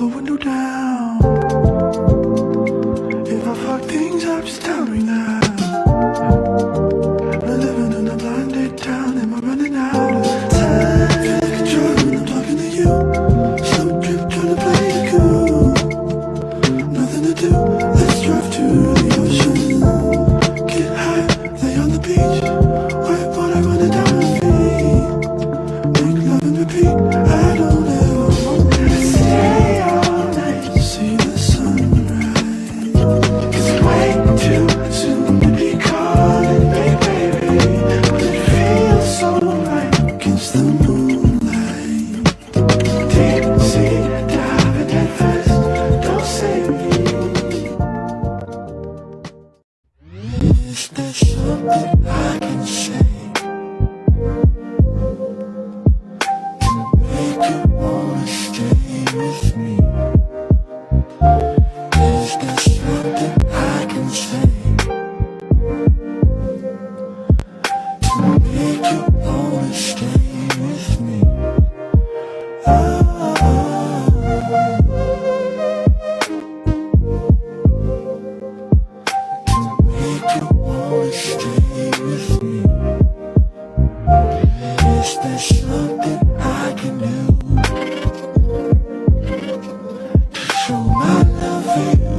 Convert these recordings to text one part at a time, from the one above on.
the window down. If I fuck things up, just tell me now. We're living in a blinded town. Am I running out of time? Feel like a drug when I'm talking to you. Slow drip, trying to play it cool. Nothing to do, let's drive to the ocean. Get high, lay on the beach. White water running down my feet. Make love and repeat, I don't ever want to stay all night to see the sunrise. It's way too soon to be calling, baby, but it feels so right against the moonlight. Deep sea diving head first, don't save me. Is there something I can say? Make you wanna stay with me. Is there something I can say to make you wanna stay with me? Make you wanna stay with me. Is there something I can do to show my love for you?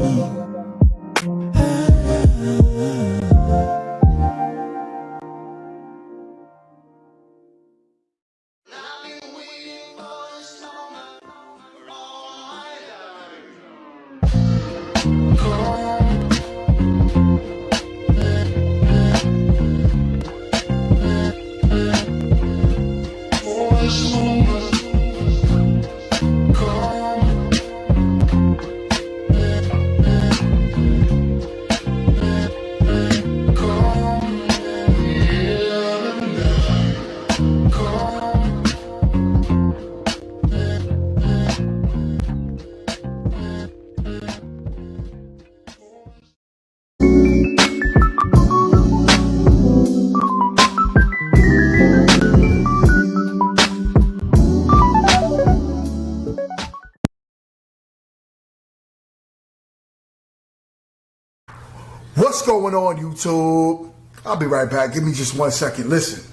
What's going on, YouTube? I'll be right back. Give me just 1 second. Listen,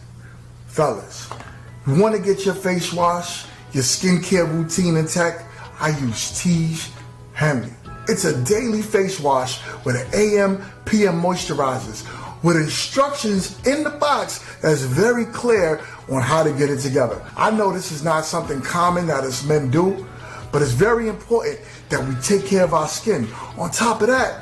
fellas, you want to get your face wash, your skincare routine intact? I use Tiege Henley. It's a daily face wash with an AM, PM moisturizers with instructions in the box that's very clear on how to get it together. I know this is not something common that us men do, but it's very important that we take care of our skin. On top of that,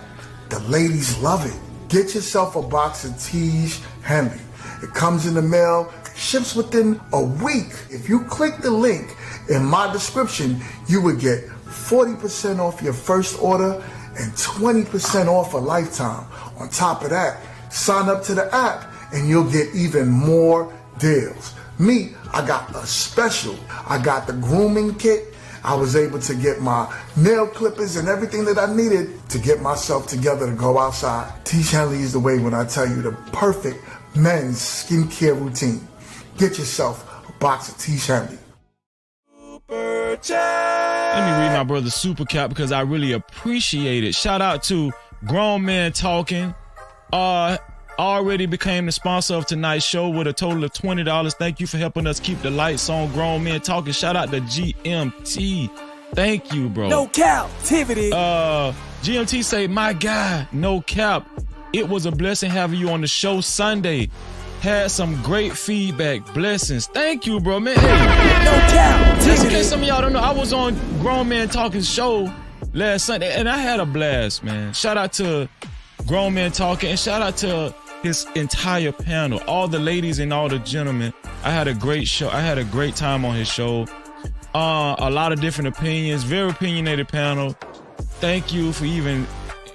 the ladies love it. Get yourself a box of Tiege Henley. It comes in the mail, ships within a week. If you click the link in my description, you would get 40% off your first order and 20% off a lifetime. On top of that, sign up to the app and you'll get even more deals. Me, I got a special. I got the grooming kit. I was able to get my nail clippers and everything that I needed to get myself together to go outside. Tiege Henley is the way when I tell you the perfect men's skincare routine. Get yourself a box of Tiege Henley. Let me read my brother's super cap because I really appreciate it. Shout out to Grown Men Talking. Already became the sponsor of tonight's show with a total of $20. Thank you for helping us keep the lights on. Grown Men Talking. Shout out to GMT. Thank you, bro. No cap, Tivity. GMT say, my guy, no cap. It was a blessing having you on the show Sunday. Had some great feedback. Blessings. Thank you, bro, man. Hey, no cap, just in Tivity. case some of y'all don't know, I was on Grown Men Talking's show last Sunday, and I had a blast, man. Shout out to Grown Men Talking, and shout out to his entire panel, all the ladies and all the gentlemen. I had a great show. I had a great time on his show. A lot of different opinions, very opinionated panel. Thank you for even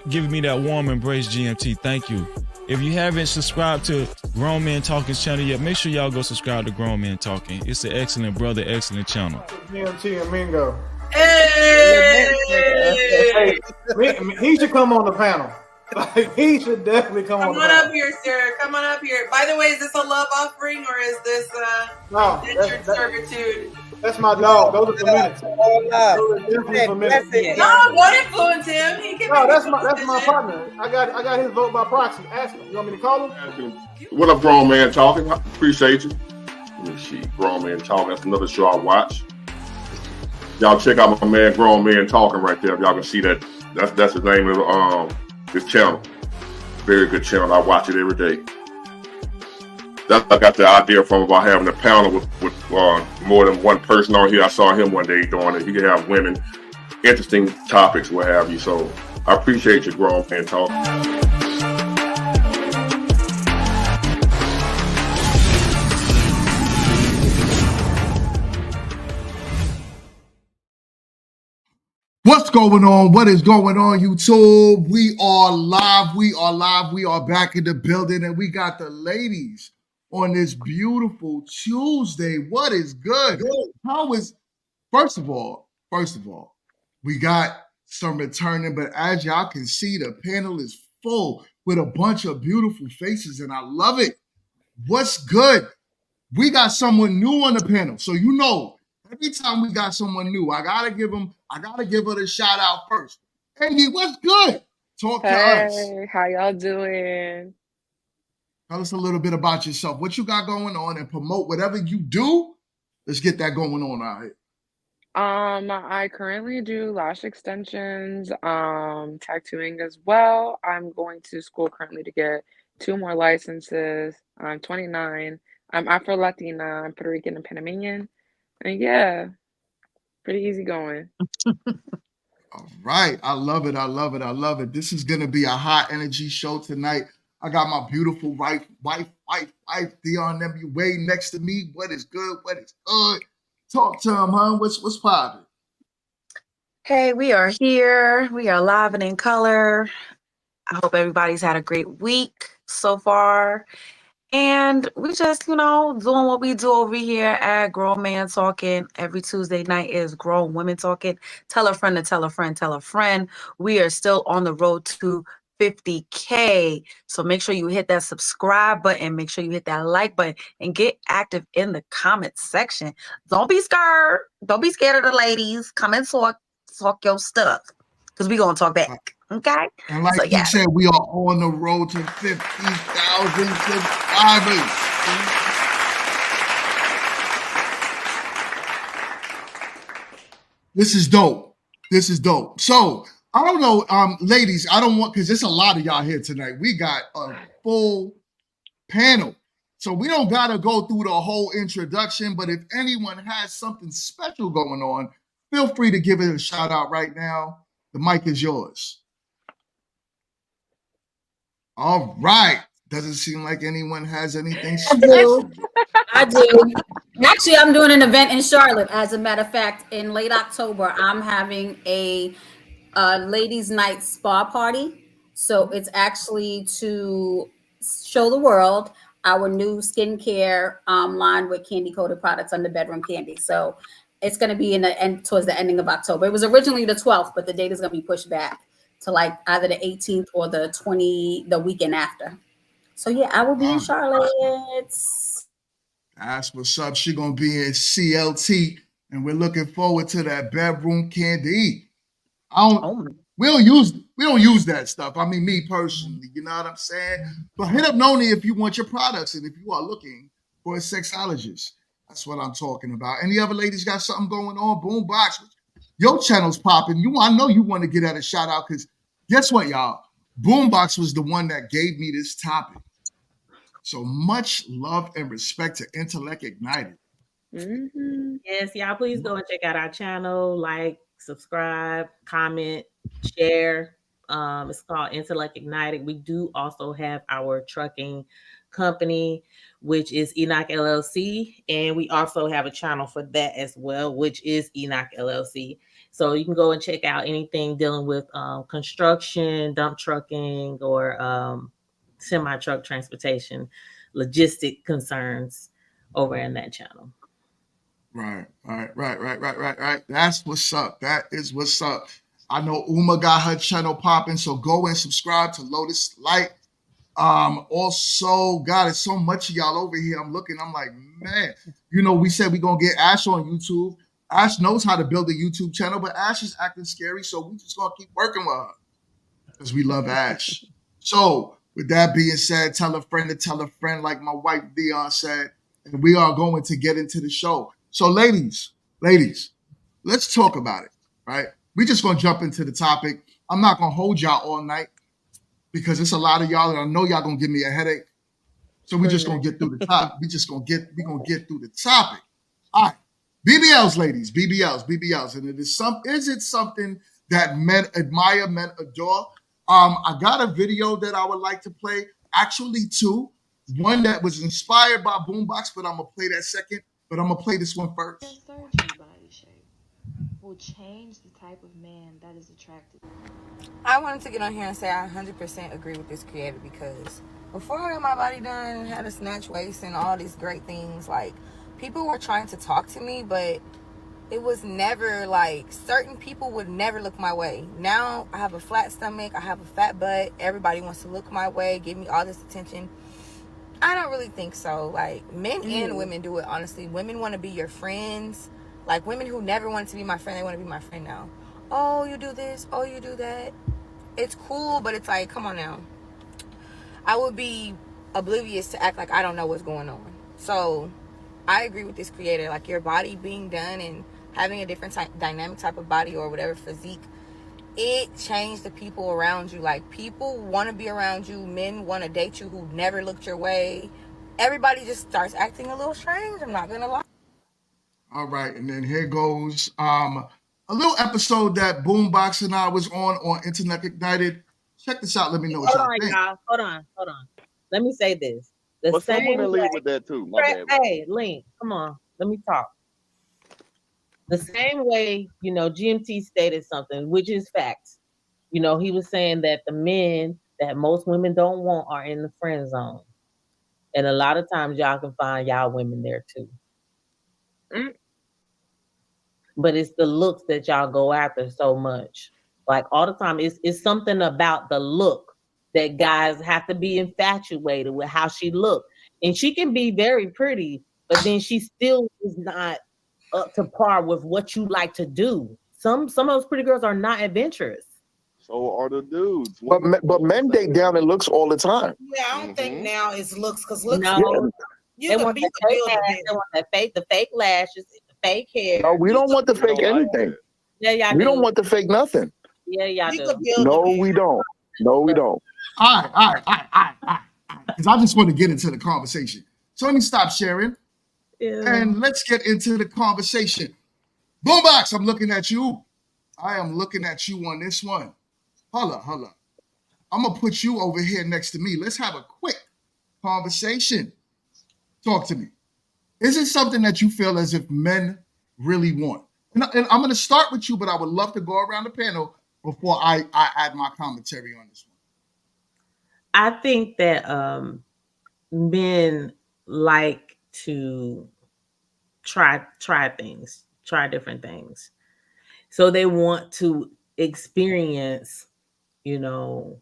giving me that warm embrace, GMT. Thank you. If you haven't subscribed to Grown Men Talking's channel yet, make sure y'all go subscribe to Grown Men Talking. It's an excellent brother, excellent channel. GMT and Mingo. Hey! Hey, he should come on the panel. Like, he should definitely come on. Come on up here, sir. Come on up here. By the way, is this a love offering or is this No, indentured servitude? That's my dog. Those are for minutes. All up. Those are definitely for minutes. Blessed, No, don't influence him. He can No, make that's his my decision. partner. I got his vote by proxy. Ask him. You want me to call him? What up, Grown Man Talking? Appreciate you. Let me see. Grown Man Talking. That's another show I watch. Y'all check out my man Grown Man Talking right there. If y'all can see that. That's the name of his channel. Very good channel. I watch it every day. That's I got the idea from about having a panel with more than one person on here. I saw him one day doing it. You can have women, interesting topics, what have you. So I appreciate you, Grown Man Talking. What's going on? What is going on, YouTube? We are live. We are live. We are back in the building, and we got the ladies on this beautiful Tuesday. What is good? How is? First of all, we got some returning, but as y'all can see, the panel is full with a bunch of beautiful faces, and I love it. What's good? We got someone new on the panel, so you know. Every time we got someone new, I gotta give her the shout out first. Andy, what's good? Talk to us. Hey, how y'all doing? Tell us a little bit about yourself, what you got going on, and promote whatever you do. Let's get that going on out here. I currently do lash extensions, tattooing as well. I'm going to school currently to get 2 more licenses. I'm 29. I'm Afro-Latina. I'm Puerto Rican and Panamanian. And yeah, pretty easy going. All right. I love it. I love it. I love it. This is going to be a high energy show tonight. I got my beautiful wife, Dion MUA next to me. What is good? What is good? Talk to him, huh? What's poppin'? Hey, we are here. We are live and in color. I hope everybody's had a great week so far. And we just, doing what we do over here at Grown Man Talking. Every Tuesday night is Grown Women Talking. Tell a friend to tell a friend, tell a friend. We are still on the road to 50K. So make sure you hit that subscribe button. Make sure you hit that like button and get active in the comment section. Don't be scared. Don't be scared of the ladies. Come and talk your stuff because we're going to talk back. Okay? And like you said, we are on the road to 50,000 subscribers. This is dope. This is dope. So, I don't know, ladies, I don't want, because there's a lot of y'all here tonight. We got a full panel. So we don't got to go through the whole introduction, but if anyone has something special going on, feel free to give it a shout out right now. The mic is yours. All right. Doesn't seem like anyone has anything special. I do. Actually, I'm doing an event in Charlotte. As a matter of fact, in late October, I'm having a ladies' night spa party. So it's actually to show the world our new skincare line with candy coated products under Bedroom Candy. So it's going to be towards the ending of October. It was originally the 12th, but the date is going to be pushed back to like either the 18th or the weekend after. So yeah, I will be in Charlotte. That's what's up. She's gonna be in CLT, and we're looking forward to that Bedroom Candy. We don't use that stuff. I mean, me personally, you know what I'm saying? But hit up Noni if you want your products and if you are looking for a sexologist. That's what I'm talking about. Any other ladies got something going on? Boombox, your channel's popping. I know you want to get at a shout out because guess what, y'all? Boombox was the one that gave me this topic. So much love and respect to Intellect Ignited. Mm-hmm. Yes, y'all please go and check out our channel, like, subscribe, comment, share. It's called Intellect Ignited. We do also have our trucking company, which is Enoch LLC, and we also have a channel for that as well, which is Enoch LLC. So you can go and check out anything dealing with construction, dump trucking, or semi-truck transportation, logistic concerns over in that channel. Right. That's what's up. That is what's up. I know Uma got her channel popping, so go and subscribe to Lotus Light. Also, God, it's so much of y'all over here. I'm like, man, we said we're going to get Ash on YouTube. Ash knows how to build a YouTube channel, but Ash is acting scary, so we just gonna keep working with her because we love Ash. So, with that being said, tell a friend to tell a friend, like my wife Dion said, and we are going to get into the show. So, ladies, let's talk about it, right? We just gonna jump into the topic. I'm not gonna hold y'all all night because it's a lot of y'all, and I know y'all gonna give me a headache. So we just gonna get through the top. We gonna get through the topic. All right. BBLs, ladies, BBLs. And is it something that men admire, men adore? I got a video that I would like to play. Actually, two. One that was inspired by Boombox, but I'm gonna play that second. But I'm gonna play this one first. Your surgery body shape will change the type of man that is attracted. I wanted to get on here and say I 100% agree with this creator because before I got my body done and had a snatch waist and all these great things, like, people were trying to talk to me, but it was never like, certain people would never look my way. Now I have a flat stomach, I have a fat butt, everybody wants to look my way, give me all this attention. I don't really think so. Like, men and women do it, honestly. Women want to be your friends. Like, women who never wanted to be my friend, they want to be my friend now. Oh, you do this, oh, you do that. It's cool, but it's like, come on now. I would be oblivious to act like I don't know what's going on. So I agree with this creator. Like, your body being done and having a different dynamic type of body or whatever physique, it changed the people around you. Like, people want to be around you. Men want to date you who never looked your way. Everybody just starts acting a little strange. I'm not gonna lie. All right, and then here goes a little episode that Boombox and I was on Internet Ignited. Check this out. Let me know what y'all think. Y'all. Hold on. Let me say this. But someone will leave with that too. My bad. Hey, Link, come on. Let me talk. The same way, GMT stated something, which is facts. He was saying that the men that most women don't want are in the friend zone. And a lot of times y'all can find y'all women there too. But it's the looks that y'all go after so much. Like, all the time, it's something about the look that guys have to be infatuated with how she look. And she can be very pretty, but then she still is not up to par with what you like to do. Some of those pretty girls are not adventurous. So are the dudes. But men date down in looks all the time. Yeah, I don't think now it's looks, because looks. No, They want the fake lashes, the fake hair. No, we don't want the fake anything. Yeah, y'all We do. don't want the fake nothing. Yeah, y'all do. No, we don't. No, we don't. All right. Because I just want to get into the conversation. So let me stop sharing. And let's get into the conversation. Boombox, I'm looking at you. I am looking at you on this one. Hold up. I'm going to put you over here next to me. Let's have a quick conversation. Talk to me. Is it something that you feel as if men really want? And I'm going to start with you, but I would love to go around the panel before I add my commentary on this one. I think that men like to try different things. So they want to experience, the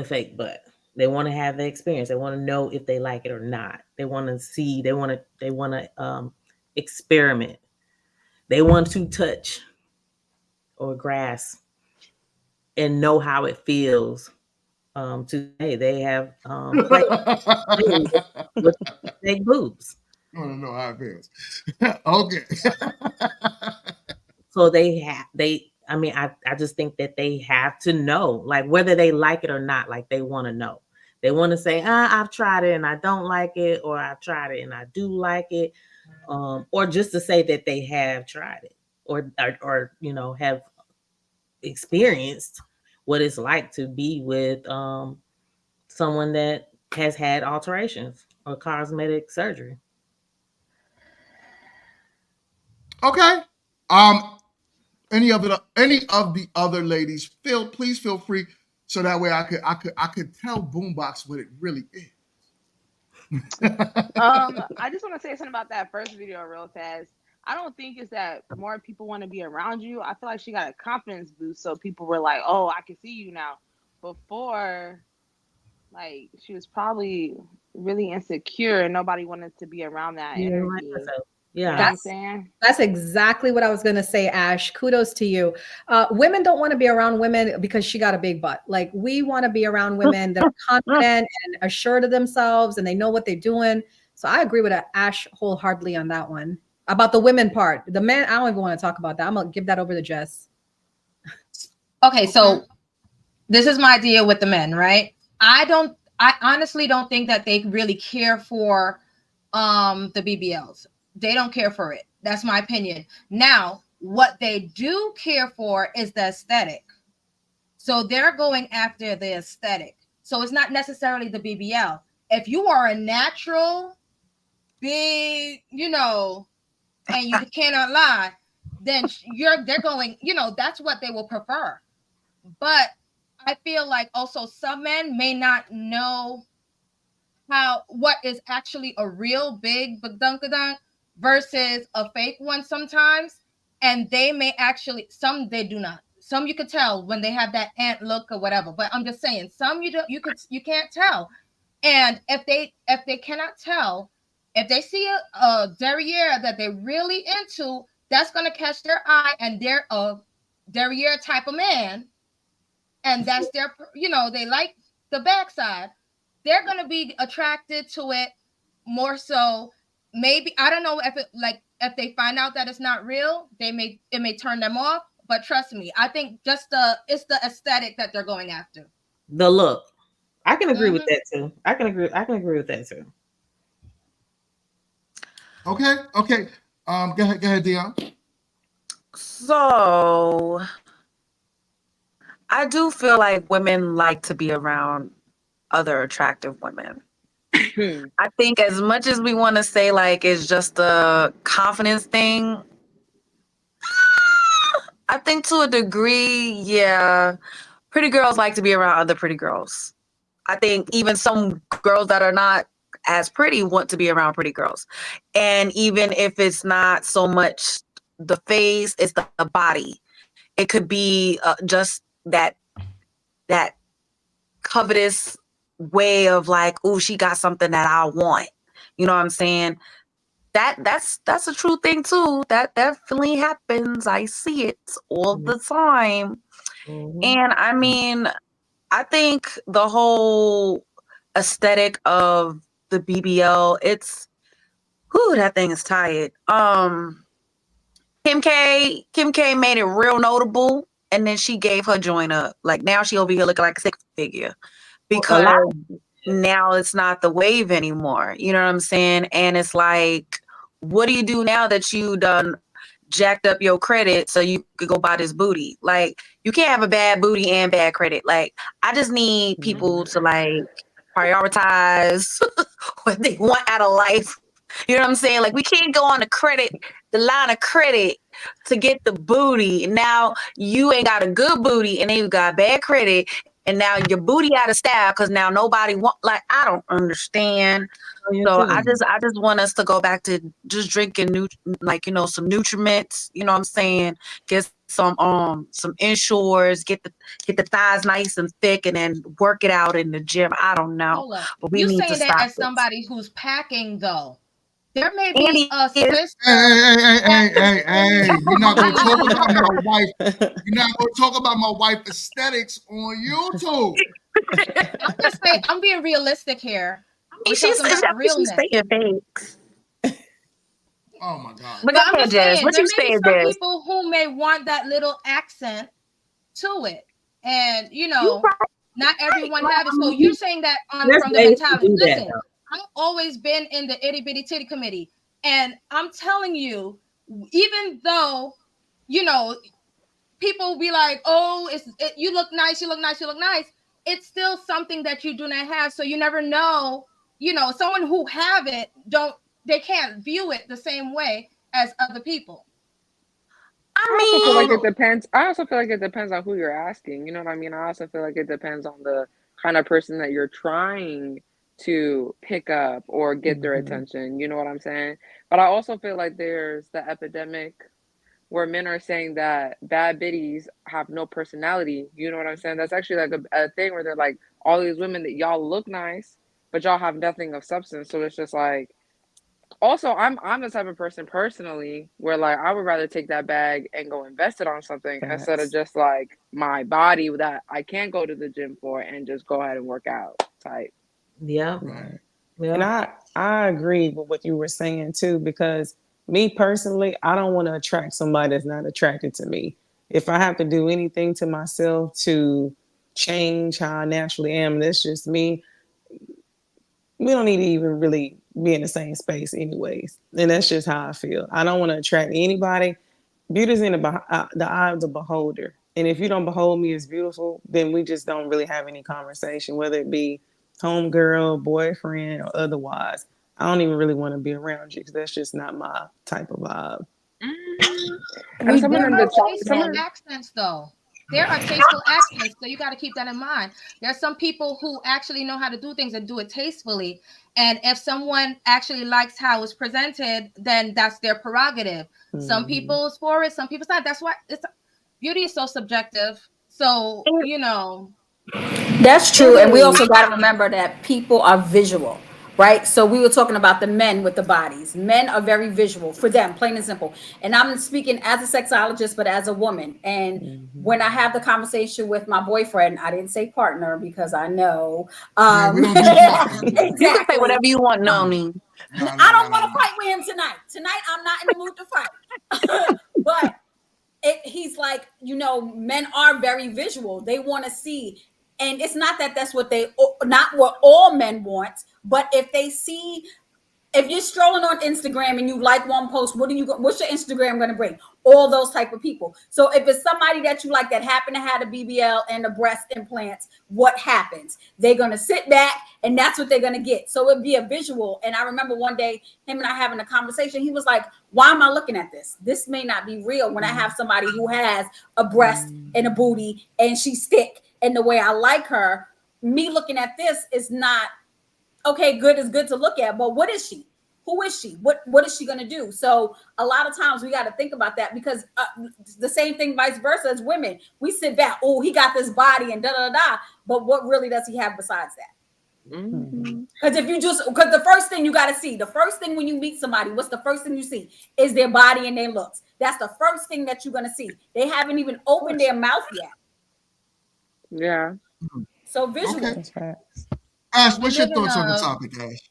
fake butt. They want to have the experience. They want to know if they like it or not. They want to see. They want to experiment. They want to touch or grasp and know how it feels. They have with fake boobs. I want to know how it feels. Okay. So I just think that they have to know, like, whether they like it or not. Like, they want to know. They want to say, I've tried it and I don't like it, or I've tried it and I do like it, or just to say that they have tried it, or have experienced what it's like to be with someone that has had alterations or cosmetic surgery. Okay. Any of the other ladies, please feel free, so that way I could tell Boombox what it really is. I just want to say something about that first video real fast. I don't think it's that more people want to be around you. I feel like she got a confidence boost, so people were like, "Oh, I can see you now." Before, she was probably really insecure, and nobody wanted to be around that energy. Yeah. You know what I'm That's saying? that's exactly what I was gonna say, Ash. Kudos to you. Women don't want to be around women because she got a big butt. Like we want to be around women that are confident and assured of themselves and they know what they're doing. So I agree with Ash wholeheartedly on that one. About the women part. The men, I don't even want to talk about that. I'm gonna give that over to Jess. Okay, so this is my deal with the men, right? I honestly don't think that they really care for the BBLs. They don't care for it. That's my opinion. Now, what they do care for is the aesthetic. So they're going after the aesthetic. So it's not necessarily the BBL. If you are a natural, big, and you cannot lie, then they're going, that's what they will prefer. But I feel like also some men may not know what is actually a real big badunkadunk versus a fake one sometimes. And they may actually, some they do not. Some you could tell when they have that ant look or whatever. But I'm just saying, some you can't tell. And if they cannot tell, if they see a derriere that they're really into, that's gonna catch their eye, and they're a derriere type of man, and that's their, they like the backside, they're going to be attracted to it more so. Maybe, I don't know, if they find out that it's not real, it may turn them off. But trust me, I think it's the aesthetic that they're going after. The look. I can agree with that too. I can agree with that too. Okay. Go ahead, Dion. So I do feel like women like to be around other attractive women. I think as much as we want to say like it's just a confidence thing, I think to a degree, yeah, pretty girls like to be around other pretty girls. I think even some girls that are not as pretty want to be around pretty girls. And even if it's not so much the face, it's the body. It could be just that covetous way of like, oh, she got something that I want. You know what I'm saying? That's a true thing too. That definitely happens. I see it all the time. And I mean, I think the whole aesthetic of the BBL, that thing is tired. Kim K made it real notable, and then she gave her joint up. Like now she over here looking like a six figure because now it's not the wave anymore. You know what I'm saying? And it's like, what do you do now that you done jacked up your credit so you could go buy this booty? Like you can't have a bad booty and bad credit. Like I just need people to like prioritize what they want out of life. You know what I'm saying? Like we can't go on the line of credit to get the booty. Now you ain't got a good booty and then you got bad credit and now your booty out of style because now nobody want, like, I don't understand. So I just want us to go back to just drinking some nutriments, you know what I'm saying? Get some Ensures, get the thighs nice and thick and then work it out in the gym. I don't know. Hold up. But we You need to saying that stop as this. somebody who's packing though. There may And be a Hey, sister. you're not gonna talk about my wife. You're not gonna talk about my wife aesthetics on YouTube. I'm just saying, I'm being realistic here. We're She's talking about realness. saying fakes. Oh my God. But But go I'm ahead, just Jazz. saying, What there you may be saying, some Jazz? people who may want that little accent to it. And, not everyone have it. So you're saying that from the mentality. Listen, I've always been in the itty bitty titty committee. And I'm telling you, even though, people be like, oh, you look nice, you look nice, you look nice. It's still something that you do not have. So you never know, someone who have it, they can't view it the same way as other people. I also feel like it depends. I also feel like it depends on who you're asking. You know what I mean? I also feel like it depends on the kind of person that you're trying to pick up or get their attention. You know what I'm saying? But I also feel like there's the epidemic where men are saying that bad biddies have no personality. You know what I'm saying? That's actually like a thing where they're like, all these women that y'all look nice, but y'all have nothing of substance. So it's just like, Also, I'm the type of person personally where like I would rather take that bag and go invest it on something instead of Facts. just like my body that I can't go to the gym for and just go ahead and work out type. Yep. Right. Yep. And I agree with what you were saying too, because me personally, I don't want to attract somebody that's not attracted to me. If I have to do anything to myself to change how I naturally am, that's just me. We don't need to even really be in the same space anyways. And that's just how I feel. I don't want to attract anybody. Beauty's in the eye of the beholder. And if you don't behold me as beautiful, then we just don't really have any conversation, whether it be homegirl, boyfriend, or otherwise. I don't even really want to be around you because that's just not my type of vibe. And someone There in are the chat, tasteful someone accents, though. There are tasteful accents, so you got to keep that in mind. There are some people who actually know how to do things and do it tastefully. And if someone actually likes how it's presented, then that's their prerogative. Some people's for it, some people's not. That's why beauty is so subjective. So, That's true. And we also got to remember that people are visual, right? So we were talking about the men with the bodies. Men are very visual for them, plain and simple. And I'm speaking as a sexologist, but as a woman. And when I have the conversation with my boyfriend, I didn't say partner because I know. Yeah, we don't do partners. Exactly. You can say whatever you want, no me. I don't want to fight with him tonight. Tonight, I'm not in the mood to fight. But he's like, men are very visual. They want to see. And it's not that that's not what all men want, but if they see, if you're strolling on Instagram and you like one post, what's your Instagram going to bring? All those type of people. So if it's somebody that you like that happen to have a BBL and the breast implants, what happens? They're going to sit back and that's what they're going to get. So it'd be a visual. And I remember one day him and I having a conversation. He was like, why am I looking at this? This may not be real when I have somebody who has a breast and a booty and she's thick and the way I like her. Me looking at this is not okay. Good is good to look at, but what is she? Who is she? What is she going to do? So a lot of times we got to think about that because the same thing vice versa as women. We sit back, oh, he got this body and da-da-da, but what really does he have besides that? Because because the first thing you got to see, the first thing when you meet somebody, what's the first thing you see is their body and their looks. That's the first thing that you're going to see. They haven't even opened their mouth yet. Yeah. So visual. Okay. Ash, what's your thoughts on the topic, Ash?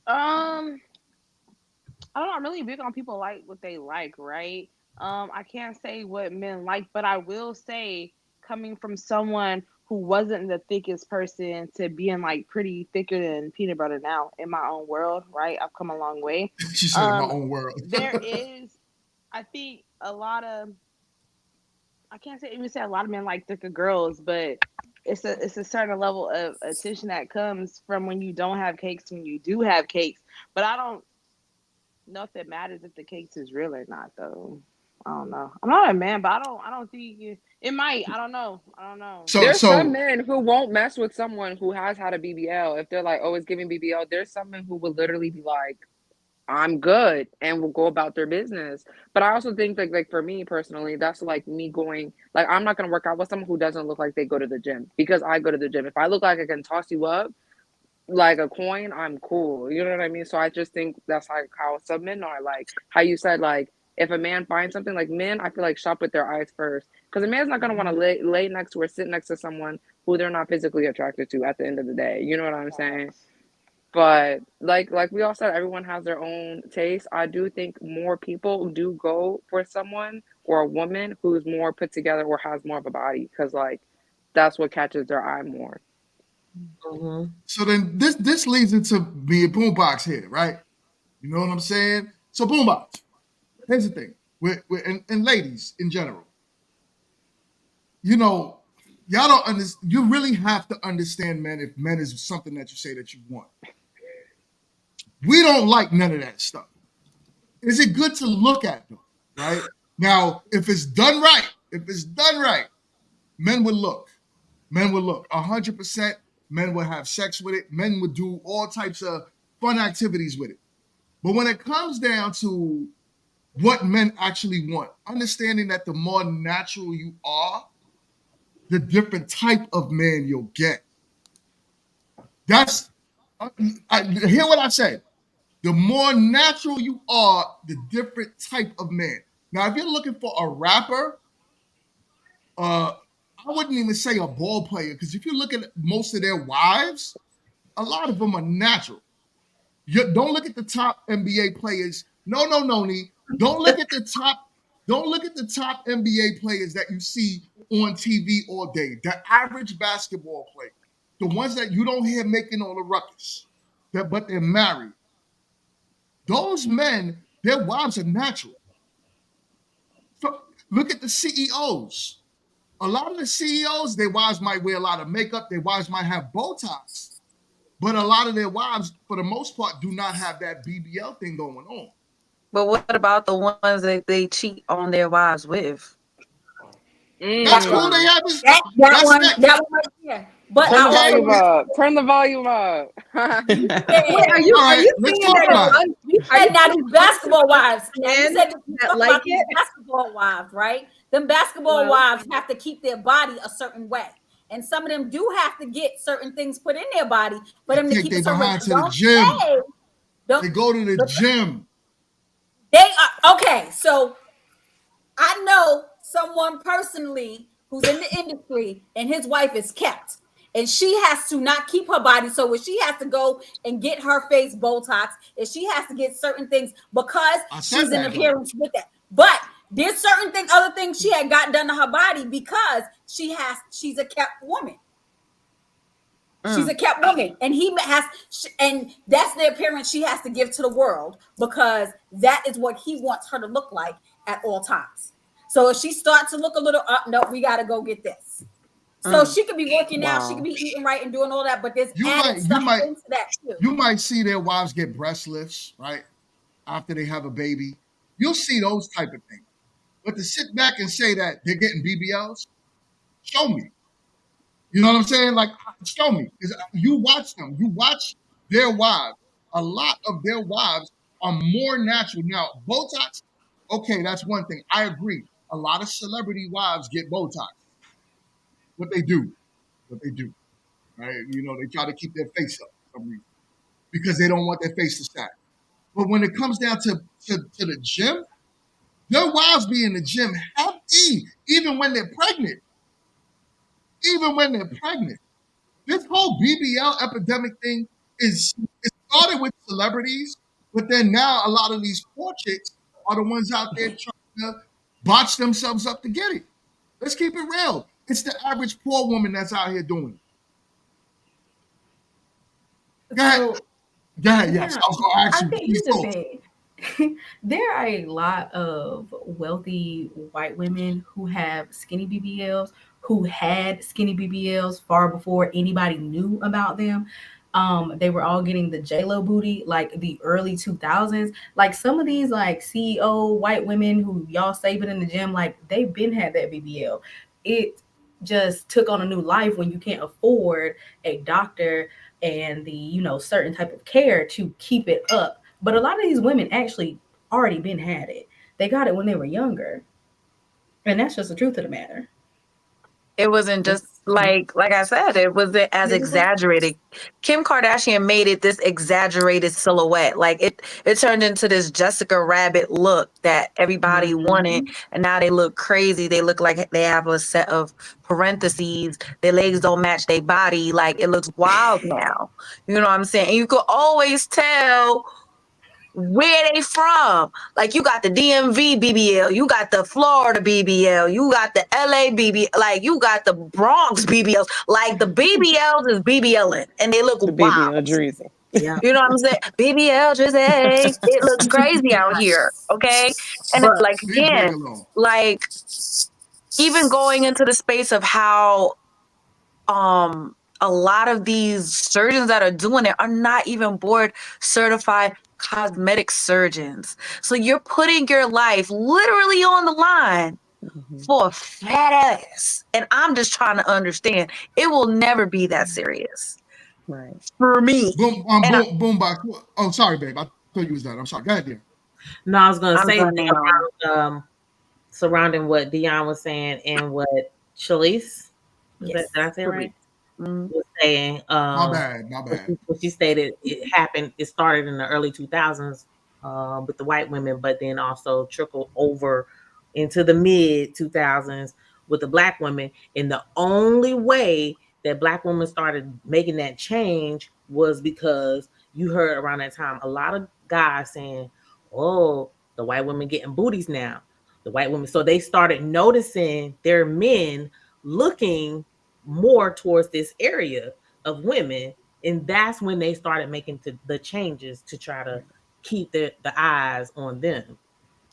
I don't know. I'm really big on people like what they like, right? I can't say what men like, but I will say, coming from someone who wasn't the thickest person to being like pretty thicker than peanut butter now in my own world, right? I've come a long way. She said in my own world. There is, I think, a lot of, I can't even say a lot of men like thicker girls, but it's a certain level of attention that comes from when you don't have cakes, when you do have cakes. But I don't know if it matters if the cakes is real or not, though. I don't know. I'm not a man, but I don't think it might. I don't know. There's some men who won't mess with someone who has had a BBL. If they're like, oh, it's giving BBL, there's some men who will literally be like, I'm good, and will go about their business. But I also think like for me personally, that's like me going, like, I'm not going to work out with someone who doesn't look like they go to the gym because I go to the gym. If I look like I can toss you up like a coin, I'm cool. You know what I mean? So I just think that's like how some men are. Like how you said, like if a man finds something, like men, I feel like shop with their eyes first because a man's not gonna want to lay next to or sit next to someone who they're not physically attracted to at the end of the day. You know what I'm saying? But like we all said, everyone has their own taste. I do think more people do go for someone or a woman who's more put together or has more of a body because like that's what catches their eye more. So then this leads into me and Boombox here, right? You know what I'm saying? So Boombox, here's the thing, and ladies in general, y'all don't understand. You really have to understand men if men is something that you say that you want. We don't like none of that stuff. Is it good to look at though? Right now, if it's done right, men would look. Men would look 100%. Men would have sex with it. Men would do all types of fun activities with it. But when it comes down to what men actually want, understanding that the more natural you are, the different type of man you'll get. Hear what I said. The more natural you are, the different type of man. Now, if you're looking for a rapper, I wouldn't even say a ball player, because if you look at most of their wives, a lot of them are natural. Don't look at the top NBA players. No, Nee. Don't look at the top. Don't look at the top NBA players that you see on TV all day. The average basketball player, the ones that you don't hear making all the ruckus, but they're married. Those men, their wives are natural. So look at the CEOs. A lot of the CEOs, their wives might wear a lot of makeup. Their wives might have Botox. But a lot of their wives, for the most part, do not have that BBL thing going on. But what about the ones that they cheat on their wives with? That's cool. They have this. That one right there. But Turn I the also volume up. Turn the volume up. Wait, are you saying that you said now these basketball wives? Now you said that like it? basketball wives, right? Them basketball wives have to keep their body a certain way. And some of them do have to get certain things put in their body for them to keep it certain way. To the gym. They go to the gym. They are okay. So I know someone personally who's in the industry, and his wife is kept, and she has to not keep her body. So when she has to go and get her face Botox, and she has to get certain things because she's in appearance with that. But there's certain other things she had got done to her body because she's a kept woman. She's a kept woman, and and that's the appearance she has to give to the world because that is what he wants her to look like at all times. So if she starts to look a little up, no, we got to go get this. So she could be working out, she could be eating right and doing all that, but there's added stuff into that too. You might see their wives get breast lifts, right? After they have a baby. You'll see those type of things. But to sit back and say that they're getting BBLs, show me. You know what I'm saying? Like, show me. Because you watch them. You watch their wives. A lot of their wives are more natural. Now, Botox, okay, that's one thing. I agree. A lot of celebrity wives get Botox. What they do. Right? You know, they try to keep their face up for some reason because they don't want their face to sag. But when it comes down to the gym, their wives be in the gym healthy, even when they're pregnant. This whole BBL epidemic thing it started with celebrities, but then now a lot of these poor chicks are the ones out there trying to botch themselves up to get it. Let's keep it real. It's the average poor woman that's out here doing it. Go ahead. Yes. I was going to ask you. I think you debate. There are a lot of wealthy white women who have skinny BBLs, who had skinny BBLs far before anybody knew about them. They were all getting the J-Lo booty like the early 2000s. Like some of these like CEO white women who y'all saving in the gym, like they've been had that BBL. It just took on a new life when you can't afford a doctor and the certain type of care to keep it up. But a lot of these women actually already been had it. They got it when they were younger. And that's just the truth of the matter. It wasn't just like I said, it wasn't as exaggerated. Kim Kardashian made it this exaggerated silhouette. Like it turned into this Jessica Rabbit look that everybody wanted. And now they look crazy. They look like they have a set of parentheses. Their legs don't match their body. Like it looks wild now. You know what I'm saying? And you could always tell where they from. Like you got the DMV BBL, you got the Florida BBL, you got the LA BBL, like you got the Bronx BBLs. Like the BBLs is BBLing and they look wild. BBL Drizzy. Yeah. You know what I'm saying? BBL Drizzy. It looks crazy out here. Okay. And it's like again, like even going into the space of how a lot of these surgeons that are doing it are not even board certified cosmetic surgeons. So you're putting your life literally on the line for a fat ass. And I'm just trying to understand. It will never be that serious. Right. For me. Boom box. Oh, sorry, babe. I thought you was done. I'm sorry. Go ahead, dear. No, I was gonna say now. Surrounding what Dion was saying and what Shalise. Did I say right? was saying. My bad. What she stated, it happened. It started in the early 2000s with the white women, but then also trickled over into the mid 2000s with the black women. And the only way that black women started making that change was because you heard around that time a lot of guys saying, "Oh, the white women getting booties now." The white women, so they started noticing their men looking more towards this area of women, and that's when they started making the changes to try to keep the eyes on them,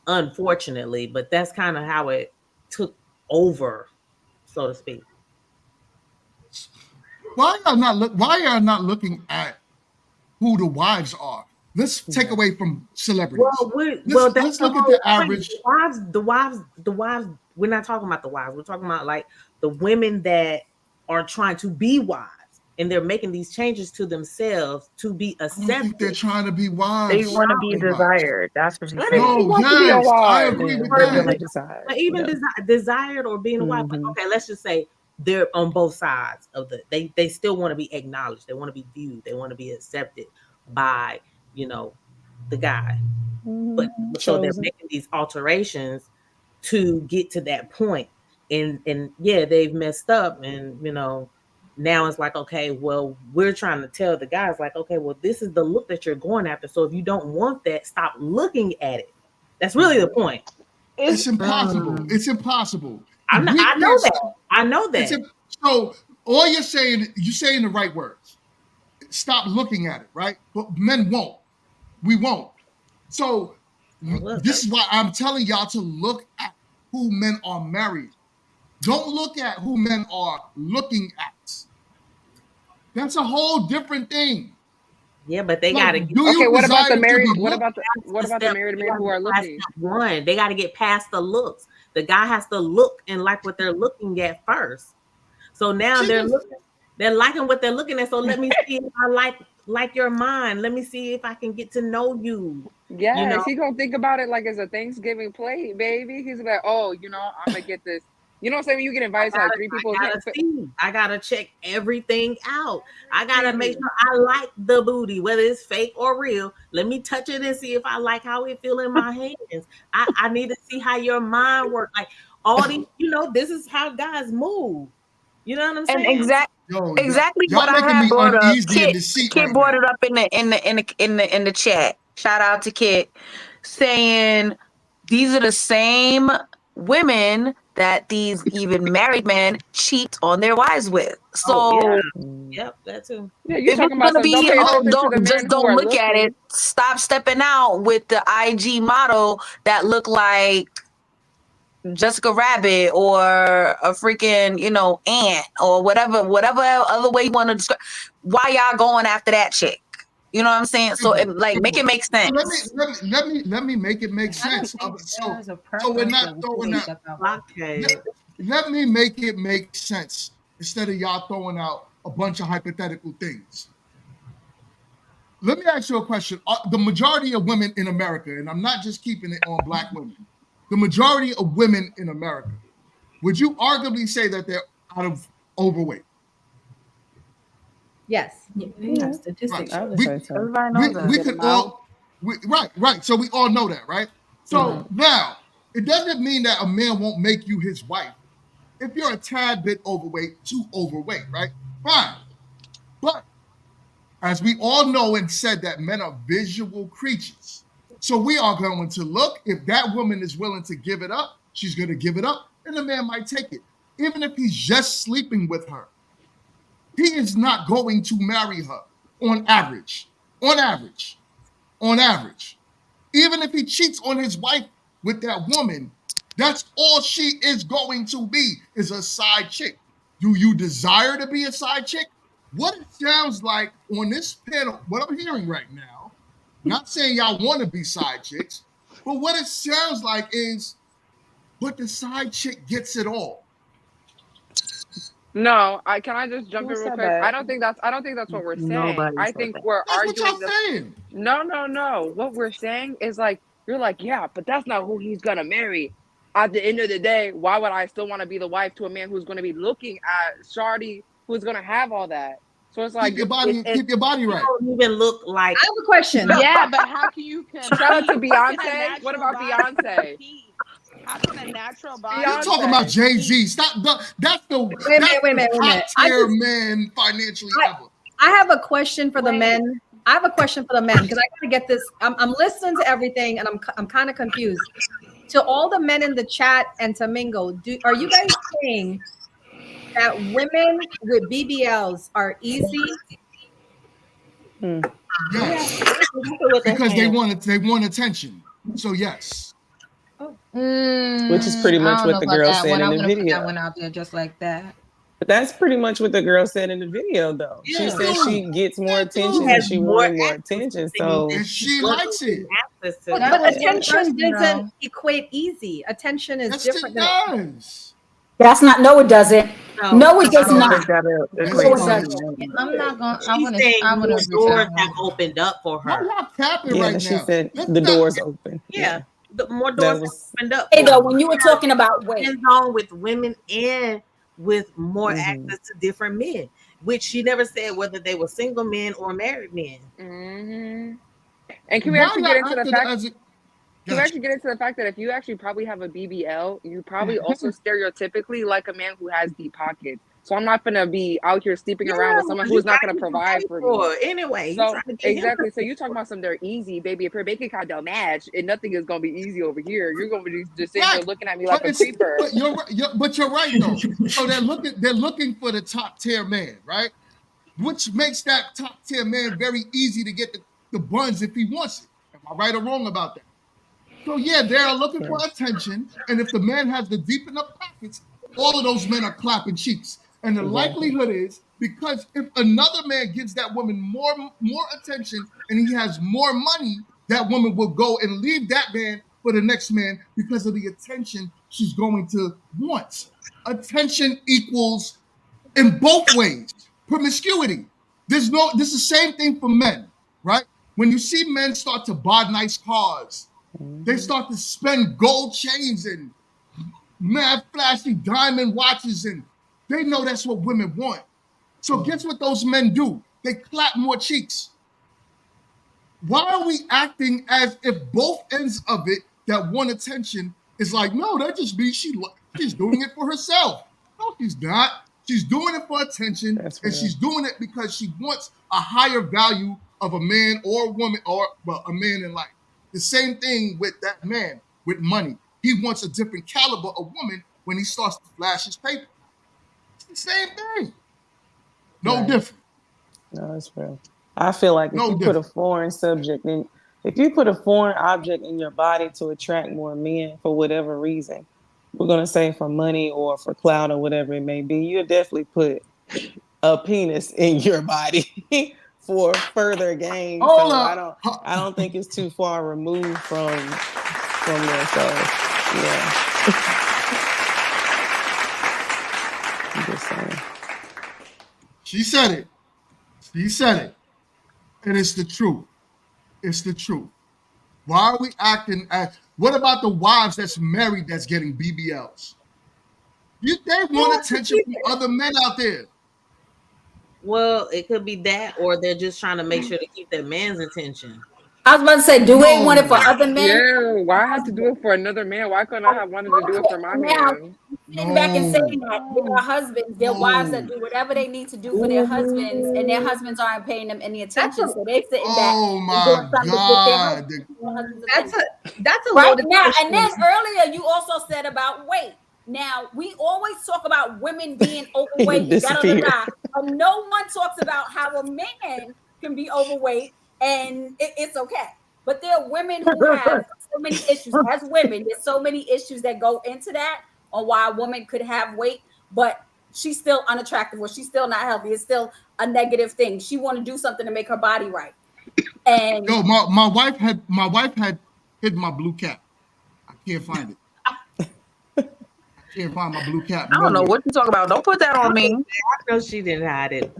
unfortunately. But that's kind of how it took over, so to speak. Why y'all not looking at who the wives are? Let's take away from celebrities. Let's look at the average. The wives. We're not talking about the wives. We're talking about like the women that are trying to be wives, and they're making these changes to themselves to be accepted. I don't think they're trying to be wives. They want to be desired. That's what she's saying. No, yes, I agree with that. But even desired or being a wife, like, okay, let's just say they're on both sides of they still want to be acknowledged. They want to be viewed. They want to be accepted by, the guy. But so they're making these alterations to get to that point. And yeah, they've messed up, and now it's like, okay, well, we're trying to tell the guys like, okay, well, this is the look that you're going after. So if you don't want that, stop looking at it. That's really the point. It's impossible. It's impossible. I know that. I know that. So all you're saying the right words. Stop looking at it, right? But men won't. We won't. So this is why I'm telling y'all to look at who men are married. Don't look at who men are looking at. That's a whole different thing. Yeah, but they gotta. Okay, what about the married? What about the married men who are looking? One, they got to get past the looks. The guy has to look and like what they're looking at first. So now they're liking what they're looking at. So let me see if I like your mind. Let me see if I can get to know you. Yes, he gonna think about it like it's a Thanksgiving plate, baby. He's like, oh, I'm gonna get this. You know what I'm saying? When you get invited to like 3 people, I gotta check everything out. I gotta make sure I like the booty, whether it's fake or real. Let me touch it and see if I like how it feel in my hands. I need to see how your mind works. Like all these, this is how guys move. You know what I'm saying? And exactly what I had brought up. Kit brought it up in the chat. Shout out to Kit, saying these are the same women that these even married men cheat on their wives with. So yep, that too. Yeah, you're talking about don't look at it. Stop stepping out with the IG model that look like Jessica Rabbit or a freaking, ant or whatever other way you want to describe. Why y'all going after that chick? You know what I'm saying? So make it make sense. Let me make it make sense. So we're not throwing out. Let me make it make sense instead of y'all throwing out a bunch of hypothetical things. Let me ask you a question. The majority of women in America, and I'm not just keeping it on black women, the majority of women in America, would you arguably say that they're out of overweight? Yes. Yeah, statistics. Right. We could all, right. So we all know that, right? So now, it doesn't mean that a man won't make you his wife. If you're a tad bit overweight, too overweight, right? Fine. But as we all know and said that men are visual creatures. So we are going to look. If that woman is willing to give it up, she's going to give it up, and the man might take it. Even if he's just sleeping with her, he is not going to marry her on average. On average. Even if he cheats on his wife with that woman, that's all she is going to be, is a side chick. Do you desire to be a side chick? What it sounds like on this panel, what I'm hearing right now, not saying y'all want to be side chicks, but what it sounds like is, but the side chick gets it all. No, can I just jump in real quick? I don't think that's what we're saying. I think we're arguing. No. What we're saying is like, you're like, yeah, but that's not who he's gonna marry. At the end of the day, why would I still want to be the wife to a man who's going to be looking at Shardy who's gonna have all that. So it's like keep your body right. Don't even look like. I have a question. Yeah, but how can you compete? Shout out to How can a Beyonce. What natural about body Beyonce? compete? How can a natural body? You're talking about Jay-Z. Stop. That's the Wait a minute. top tier man financially ever. I have a question for the men. I have a question for the men because I gotta get this. I'm listening to everything and I'm kind of confused. To all the men in the chat and to Mingo, are you guys saying that women with BBLs are easy? Yes, because they want attention. So yes. Which is pretty much I don't what know the about girl that said one. in I the wouldn't put that video. one out there just like that. But that's pretty much what the girl said in the video, though. Yeah. She said she gets more attention and has she more wanted more access attention. to So And she likes it. access to But was one attention person, doesn't though. equate easy. Attention is Yes, different it than does. That's not. No, it doesn't. No, it I does don't not. think that Yes, No, it it does. doesn't. I'm not going. She's saying I more wouldn't agree to doors that have one. opened up for Why her. y'all capping yeah, right she now? said Let's the not- door's open. Yeah, the more That doors have was opened up. Hey, For though, her. when you were talking about weight, Hands on with women and with more Mhm. access to different men, which she never said whether they were single men or married men. Mm-hmm. And can we Why actually y'all get into the acting fact? as a Can we Yes. actually get into the fact that if you actually probably have a BBL, you probably also stereotypically like a man who has deep pockets. So I'm not gonna be out here sleeping around with someone you who's not gotta gonna get him provide paid for for me. it. Anyway, you So trying to get him exactly. So paid you talking for it. about some they're easy, baby. If your bank account don't match, and nothing is gonna be easy over here, you're gonna be just sitting here Right. looking at me like a But creeper. you're right though. So they're looking for the top tier man, right? Which makes that top tier man very easy to get the buns if he wants it. Am I right or wrong about that? So yeah, they're looking for attention, and if the man has the deep enough pockets, all of those men are clapping cheeks. And the Exactly. likelihood is because if another man gives that woman more attention and he has more money, that woman will go and leave that man for the next man because of the attention she's going to want. Attention equals in both ways promiscuity. This is the same thing for men, right? When you see men start to buy nice cars, they start to spend gold chains and mad flashy diamond watches, and they know that's what women want. So guess what those men do? They clap more cheeks. Why are we acting as if both ends of it that want attention is like, no, that just means she's doing it for herself. No, she's not. She's doing it for attention, That's and real. she's doing it because she wants a higher value of a man or a woman or a man in life. The same thing with that man with money. He wants a different caliber of woman when he starts to flash his paper. It's the same thing. No Right. different. No, that's real. I feel like if No you put different. a foreign subject in, if you put a foreign object in your body to attract more men for whatever reason, we're gonna say for money or for clout or whatever it may be, you'll definitely put a penis in your body for further gain. Hold So up. I don't think it's too far removed from there. So yeah. I'm just saying. She said it. She said it. And it's the truth. It's the truth. Why are we acting as what about the wives that's married that's getting BBLs? They want attention from other men out there. Well, it could be that, or they're just trying to make sure to keep that man's attention. I was about to say, do they want it for other men? Yeah, why I have to do it for another man? Why couldn't I have wanted to do it for my Now, man? sitting back and saying that there are husbands, their wives that do whatever they need to do for their husbands, and their husbands aren't paying them any attention, so they're sitting back Oh and my doing something to get their God. husband's That's attention. a Right loaded now, question. and then earlier you also said about weight. Now we always talk about women being overweight, and disappeared. but no one talks about how a man can be overweight and it's okay. But there are women who have so many issues. As women, there's so many issues that go into that on why a woman could have weight, but she's still unattractive or she's still not healthy. It's still a negative thing. She want to do something to make her body right. And Yo, my wife had hidden my blue cap. I can't find it. I can't find my blue cap. I don't know nowhere. what you talking about. Don't put that on me. I know she didn't hide it.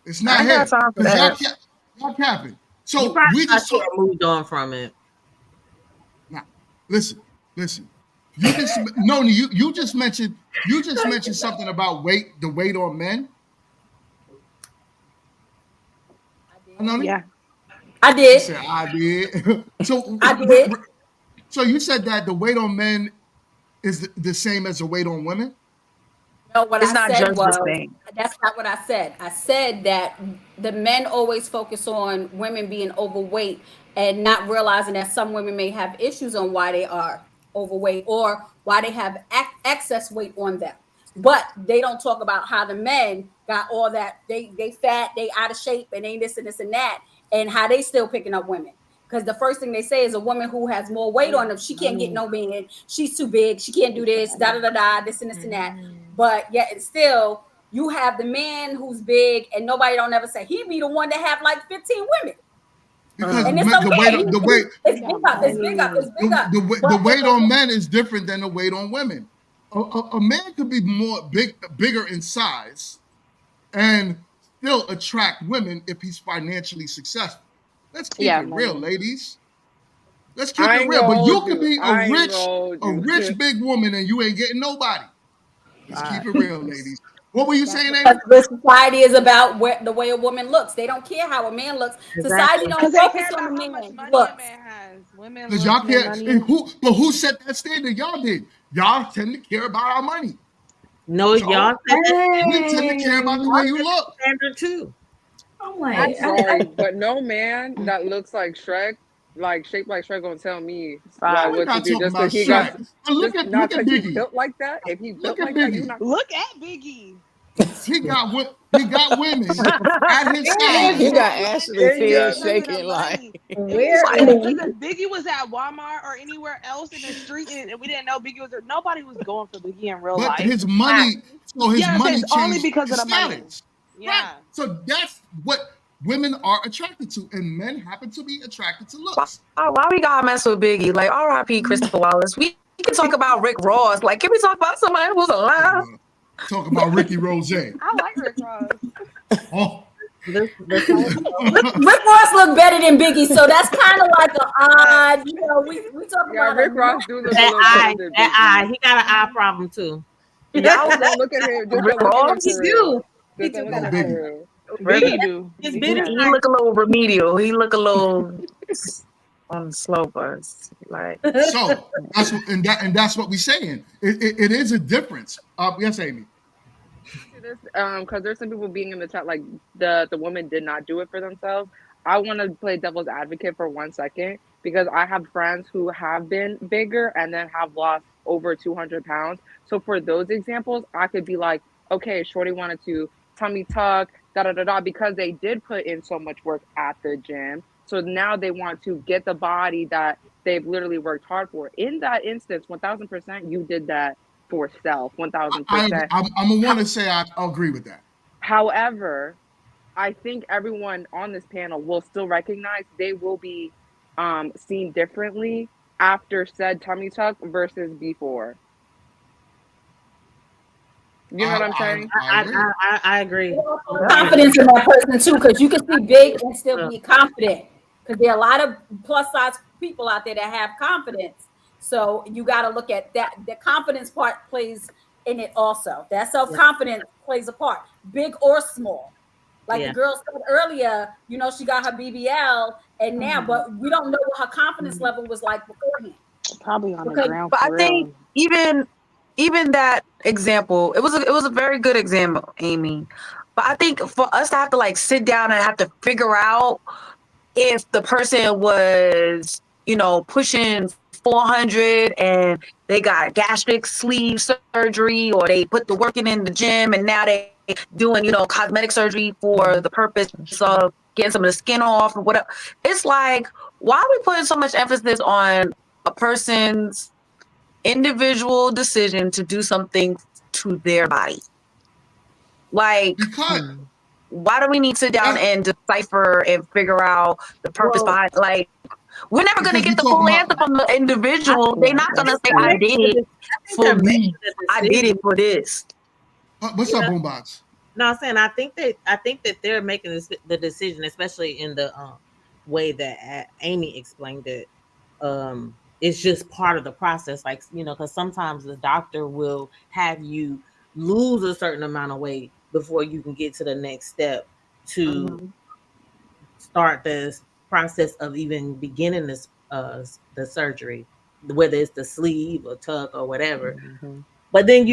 It's not I ain't here. got time for 'Cause that. y'all capping. You So probably we just moved on from it. now. Listen. You just no, you just mentioned something about the weight on men. Yeah. I She did. said I did. So I did. so you said that the weight on men is the same as the weight on women? No, what It's I not said just the was same. that's not what I said. I said that the men always focus on women being overweight and not realizing that some women may have issues on why they are overweight or why they have excess weight on them. But they don't talk about how the men got all that they fat, they out of shape, and they this and that, and how they still picking up women. Because the first thing they say is a woman who has more weight on them, she can't get no man. She's too big. She can't do this. Da da da da. This and this and that. But yet it's still you have the man who's big, and nobody don't ever say he be the one that have like 15 women. Because And it's the weight okay. It's big up. It's big up. It's big up. the But if weight on men is different than the weight on women. A man could be bigger in size and still attract women if he's financially successful. Let's keep it real, ladies. Let's keep I it ain't real. gonna But you hold could you. be I ain't gonna hold you. a rich big woman and you ain't getting nobody. Let's keep it real, ladies. What were you saying, because Amy? the society is about the way a woman looks. They don't care how a man looks. Society don't Because they focus care on about the how much man money a looks. man has. Women Because look y'all more care. money. But who set that standard? Y'all did. Y'all tend to care about our money. No, y'all So said that we tend to care about the way you look. standard too. I'm I'm like, sorry, but no man that looks like Shrek, like shaped like Shrek, gonna tell me like We're what to not do talking just because about he got Shrek. But just not look at because he Biggie. built like that. If he Look built at like that, you Biggie. not. Look at Biggie. He got women at his And size. You got Biggie Ashley didn't still have none of the shaking like. money. Where Because is if Biggie was at Walmart or anywhere else in the street and we didn't know Biggie was there, nobody was going for Biggie in real But life. his money, so his Yeah, I'm saying money it's only changed because of his the money. status. Right. Yeah. So that's what women are attracted to, and men happen to be attracted to why, looks. why we gotta mess with Biggie? Like, R.I.P. Christopher Wallace. We can talk about Rick Ross. Like, can we talk about somebody who's alive? Talk about Ricky Rose. I like Rick Ross. Oh. Rick Ross look better than Biggie, so that's kind of like an odd. You know, we talk Yeah, about Rick Ross do look a that little better eye, than that Biggie. eye, he got an eye problem too. Y'all Just don't look at him. Just Rick don't look at him Ross? he for real. do. He Just do don't look got at an him eye. Biggie. for real. Biggie do. His Biggie business do. He look a little remedial. He look a little on the slow bus. Like, So that's what we're saying. It is a difference. Yes, Amy. Because there's some people being in the chat like the woman did not do it for themselves. I want to play devil's advocate for 1 second because I have friends who have been bigger and then have lost over 200 pounds. So for those examples, I could be like, okay, Shorty wanted to tummy tuck, da da da da, because they did put in so much work at the gym. So now they want to get the body that they've literally worked hard for. In that instance, 1000%, you did that for self, 1000%. I'm gonna want to say I agree with that. However, I think everyone on this panel will still recognize they will be seen differently after said tummy tuck versus before. You know what I'm saying? I agree. Confidence in that person too, because you can be big and still be confident. Because there are a lot of plus size people out there that have confidence. So you got to look at that. The confidence part plays in it also. That self confidence plays a part, big or small. Like the girl said earlier, you know, she got her BBL, and now, but we don't know what her confidence level was like beforehand. Probably on the because, ground but I for think real. even that example, it was a very good example, Amy. But I think for us to have to like sit down and have to figure out if the person was, you know, pushing 400 and they got gastric sleeve surgery, or they put the working in the gym and now they doing, you know, cosmetic surgery for the purpose of getting some of the skin off or whatever. It's like, why are we putting so much emphasis on a person's individual decision to do something to their body? Like, because why do we need to sit down and decipher and figure out the purpose behind? Like, we're never going to get the full answer from the individual. They're not going to say, "I did it for me. I did it for this." What's up, Boombox? No, I'm saying I think that they're making the decision, especially in the way that Amy explained it, it's just part of the process. Like, because sometimes the doctor will have you lose a certain amount of weight before you can get to the next step to start this process of even beginning this the surgery, whether it's the sleeve or tuck or whatever. But then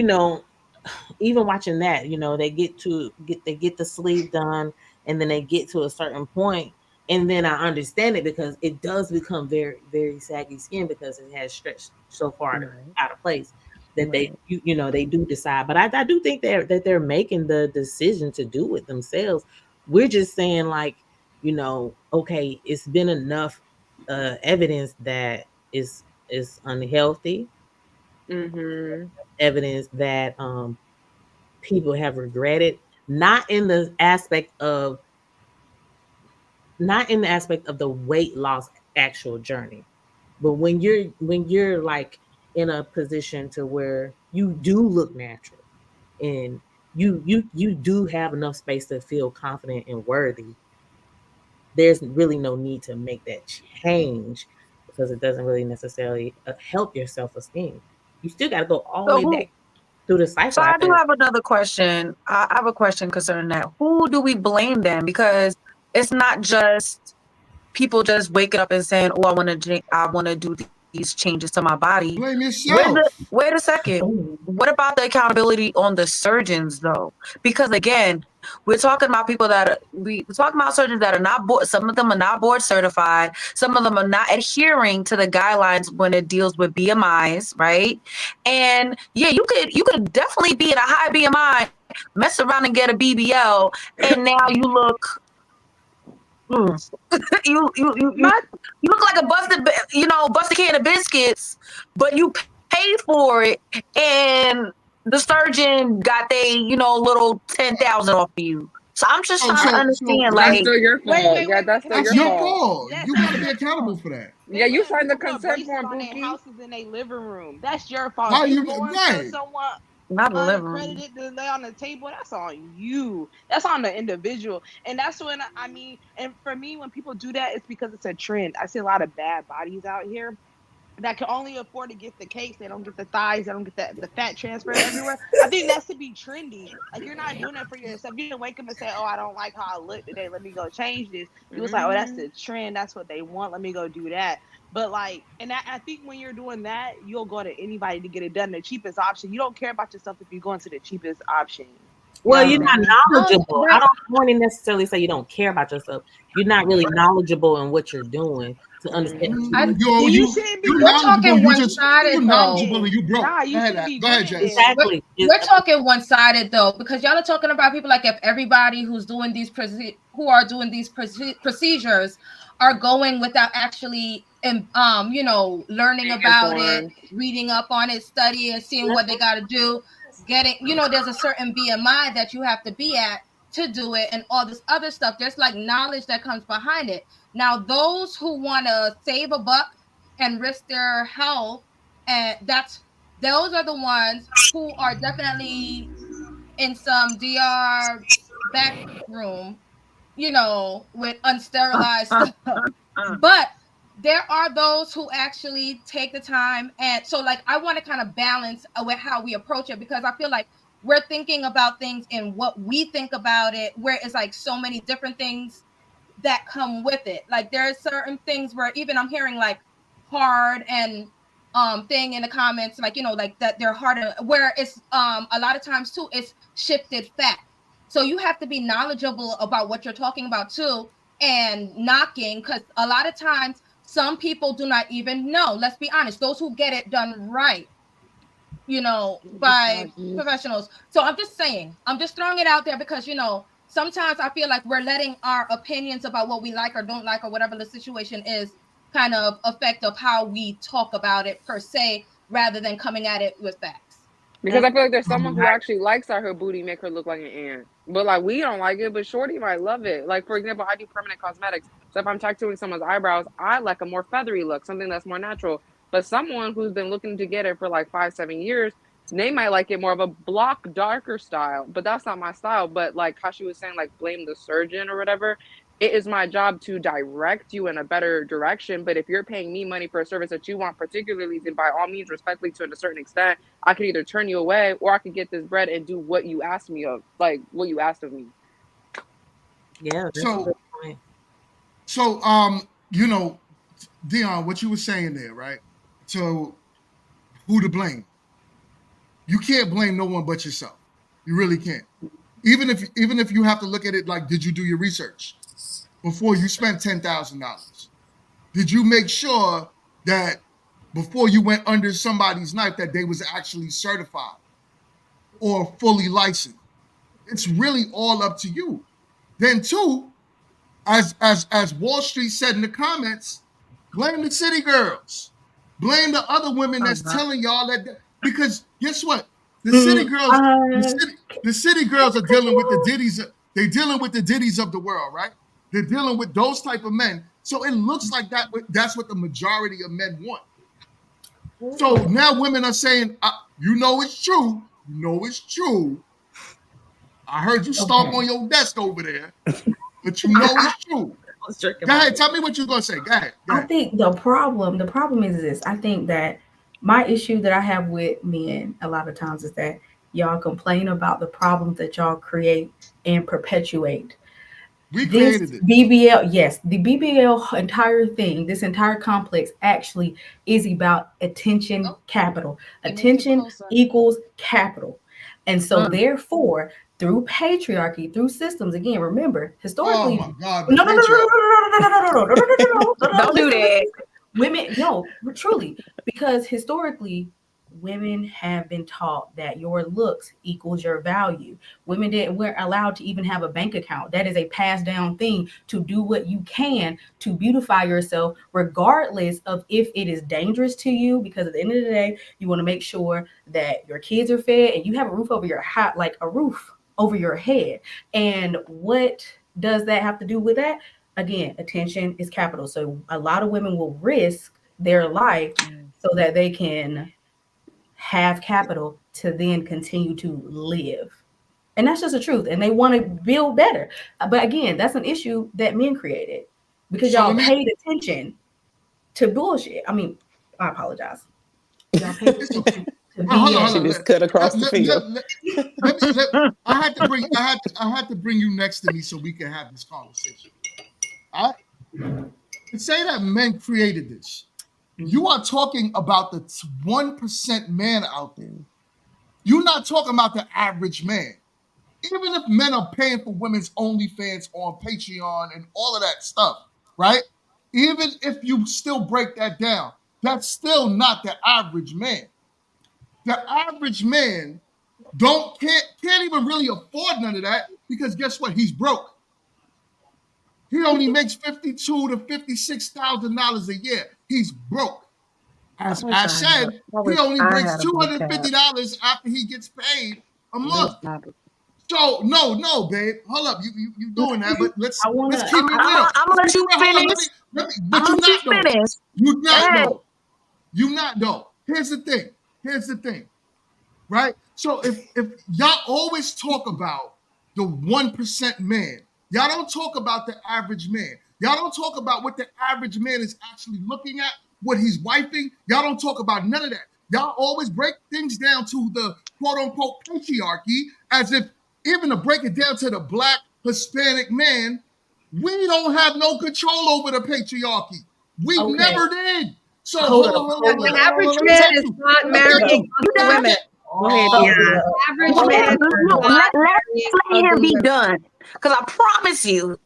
even watching that, they get the sleeve done, and then they get to a certain point, and then I understand it because it does become very, very saggy skin because it has stretched so far out of place that they do decide. But I do think that they're making the decision to do it themselves. We're just saying, like, okay, it's been enough evidence that is unhealthy, evidence that people have regretted, not in the aspect of the weight loss actual journey, but when you're like in a position to where you do look natural and you do have enough space to feel confident and worthy, there's really no need to make that change because it doesn't really necessarily help your self-esteem. You still got to go all the So way back through the so cycle I do after. have another question. I have a question concerning that. Who do we blame then? Because it's not just people just waking up and saying, "Oh, I want to do these changes to my body." Blame yourself. Wait a second. What about the accountability on the surgeons though? Because again, we're talking about people we're talking about surgeons that are not board. Some of them are not board certified. Some of them are not adhering to the guidelines when it deals with BMIs, right? And yeah, you could definitely be in a high BMI, mess around and get a BBL, and now you look. You look like a busted can of biscuits, but you paid for it, and the surgeon got little 10,000 off of you. So I'm just trying to understand, That's like, still your fault. Wait, Yeah, wait, wait. that's Can still I That's your say your this? fault. fault. Yes, You got to that's be your accountable fault. for that. Yeah, They you letting signed the people put consent braces form, on their Pookie. houses in their living room. That's your fault. How If you you going to right? someone not a living room. unaccredited to lay on the table, that's on you. That's on the individual. And that's when and for me, when people do that, it's because it's a trend. I see a lot of bad bodies out here that can only afford to get the cakes. They don't get the thighs. They don't get the fat transferred everywhere. I think that's to be trendy. Like, you're not doing it for yourself. You didn't wake up and say, "Oh, I don't like how I look today. Let me go change this." You was like, "Oh, that's the trend. That's what they want. Let me go do that." But like, and I think when you're doing that, you'll go to anybody to get it done. The cheapest option. You don't care about yourself if you're going to the cheapest option. You Well, know what you're I'm not saying? knowledgeable. I wouldn't necessarily say you don't care about yourself. You're not really knowledgeable in what you're doing to understand. You shouldn't be You We're doing it knowledgeable. talking You one just sided you though. knowledgeable and you broke. Nah, you shouldn't be Go ahead, doing Jess. it. We're talking one sided though, because y'all are talking about people like if everybody who's doing these procedures are going without actually learning Being about it, informed. reading up on it, studying, seeing what they got to do, getting there's a certain BMI that you have to be at to do it, and all this other stuff. There's like knowledge that comes behind it. Now, those who want to save a buck and risk their health, and those are the ones who are definitely in some DR back room, with unsterilized stuff. But there are those who actually take the time. And so, like, I want to kind of balance with how we approach it, because I feel like we're thinking about things and what we think about it, where it's like so many different things that come with it. Like, there are certain things where even I'm hearing like hard and thing in the comments, like, like that they're hard, where it's a lot of times too it's shifted fat. So you have to be knowledgeable about what you're talking about too, and knocking, because a lot of times some people do not even know. Let's be honest, those who get it done right, by professionals. So I'm just saying, I'm just throwing it out there because, sometimes I feel like we're letting our opinions about what we like or don't like or whatever the situation is kind of affect of how we talk about it per se, rather than coming at it with facts. Because I feel like there's someone who actually likes that her booty make her look like an ant. But like we don't like it, but Shorty might love it. Like, for example, I do permanent cosmetics. So if I'm tattooing someone's eyebrows, I like a more feathery look, something that's more natural. But someone who's been looking to get it for like 5, 7 years, they might like it more of a block darker style. But that's not my style. But like how she was saying, like blame the surgeon or whatever. it is my job to direct you in a better direction. But if you're paying me money for a service that you want particularly, then by all means, respectfully, to a certain extent, I could either turn you away or I could get this bread and do what you asked me of, like what you asked of me. Yeah. That's a So, good point. so, you know, Dion, what you were saying there, right? So, who to blame? You can't blame no one but yourself. You really can't. Even if you have to look at it like, did you do your research before you spent $10,000? Did you make sure that before you went under somebody's knife that they was actually certified or fully licensed? It's really all up to you. Then two, as Wall Street said in the comments, blame the city girls. Blame the other women that's telling y'all that, because guess what? The city girls, the city girls are dealing with the ditties. They're dealing with the ditties of the world, right? They're dealing with those type of men. So it looks like that's what the majority of men want. So now women are saying, you know it's true. You know it's true. I heard you stomp on your desk over there, but you know it's true. Go ahead, tell me what you're gonna say. Go ahead. I think the problem is this. I think that my issue that I have with men a lot of times is that y'all complain about the problems that y'all create and perpetuate. We This created it. BBL, yes, the BBL entire thing, this entire complex actually is about attention capital. Attention equals capital. And so therefore, through patriarchy, through systems, again, remember, historically, Oh my God, no, no, no, no, no, no, no, no, no, no, no, no, no, no, no, no, Don't do listen, that. listen. Women, no, truly, because historically, women have been taught that your looks equals your value. Women weren't allowed to even have a bank account. That is a passed down thing to do what you can to beautify yourself, regardless of if it is dangerous to you. Because at the end of the day, you want to make sure that your kids are fed and you have a roof over your head, like a roof over your head. And what does that have to do with that? Again, attention is capital. So a lot of women will risk their life so that they can have capital to then continue to live. And that's just the truth. And they want to build better. But again, that's an issue that men created because So y'all let me- paid attention to bullshit. I mean, I apologize. Y'all paid attention to Hold on, BS. hold on. Just cut across the field. I had to bring you next to me so we can have this conversation. All right? To say that men created this, you are talking about the 1% man out there. You're not talking about the average man. Even if men are paying for women's OnlyFans on Patreon and all of that stuff, right? Even if you still break that down, that's still not the average man. The average man can't even really afford none of that because guess what? He's broke. He only makes $52,000 to $56,000 a year. He's broke. As I said, he only brings $250 after he gets paid a month. So no, babe, hold up, you doing that? But let's keep it real. I'm gonna let you finish. But you not though. You not though. You not though. Here's the thing. Right? So if y'all always talk about the 1% man, y'all don't talk about the average man. Y'all don't talk about what the average man is actually looking at, what he's wifing. Y'all don't talk about none of that. Y'all always break things down to the quote unquote patriarchy as if even to break it down to the black Hispanic man, we don't have no control over the patriarchy. We never did. So hold on. The average man is not marrying other women. Go ahead, Dion. Average man Let him be done. Because I promise you,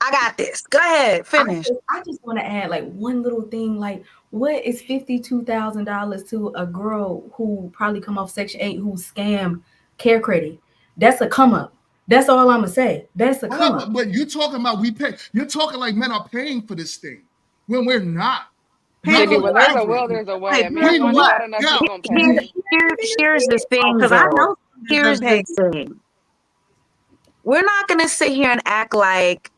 I got this. Go ahead, finish. I just want to add like one little thing. Like, what is $52,000 to a girl who probably come off Section 8 who scam care credit? That's a come up. That's all I'm gonna say. That's a come up. But you're talking about we pay. You're talking like men are paying for this thing when we're not. Baby, when there's a will, there's a way. A man wants bad enough, he's gonna pay. Here's the thing, though. Here's the thing. We're not gonna sit here and act like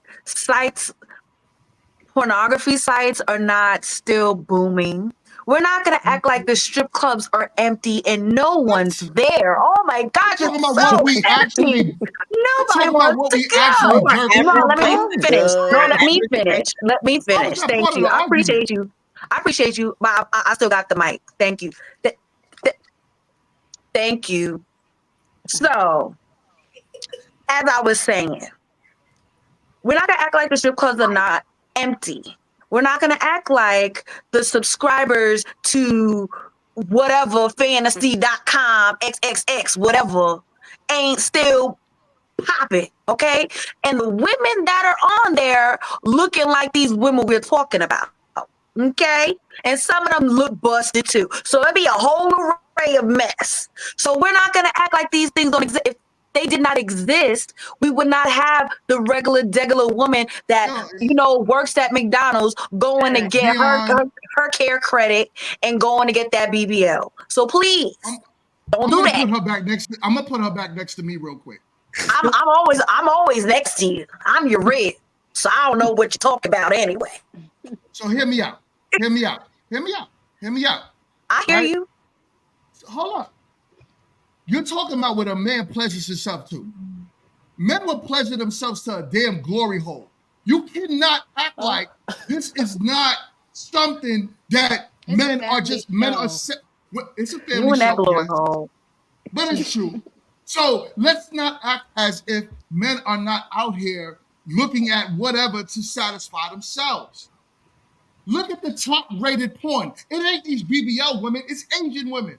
pornography sites are not still booming. We're not gonna act like the strip clubs are empty and no one's there. Oh my gosh, Talking it's about so what we empty. actually. Nobody Talking about wants what to we actually go. jerk No, off let me to. finish. No, let me Good. finish. Let me How was finish. that Thank part of you. the I argument? appreciate you. I appreciate you, but I still got the mic. Thank you. Thank you. So, as I was saying, we're not gonna act like the strip clubs are not empty. We're not gonna act like the subscribers to whatever fantasy.com XXX whatever ain't still popping, okay? And the women that are on there looking like these women we're talking about, okay? And some of them look busted too. So it'd be a whole array of mess. So we're not gonna act like these things don't exist. If they did not exist, we would not have the regular degular woman that works at McDonald's going to get her care credit and going to get that BBL. So please don't do that. I'm gonna put her back next to me real quick. I'm always next to you. I'm your red, so I don't know what you're talking about anyway. So hear me out. Hear me out. Hear me out. Hear me out. I hear you. Hold on. You're talking about what a man pleasures himself to. Men will pleasure themselves to a damn glory hole. You cannot act like this is not something that men are just men are. It's a family You in that show, glory yes, hole. but it's true. So let's not act as if men are not out here looking at whatever to satisfy themselves. Look at the top-rated porn. It ain't these BBL women, it's Asian women.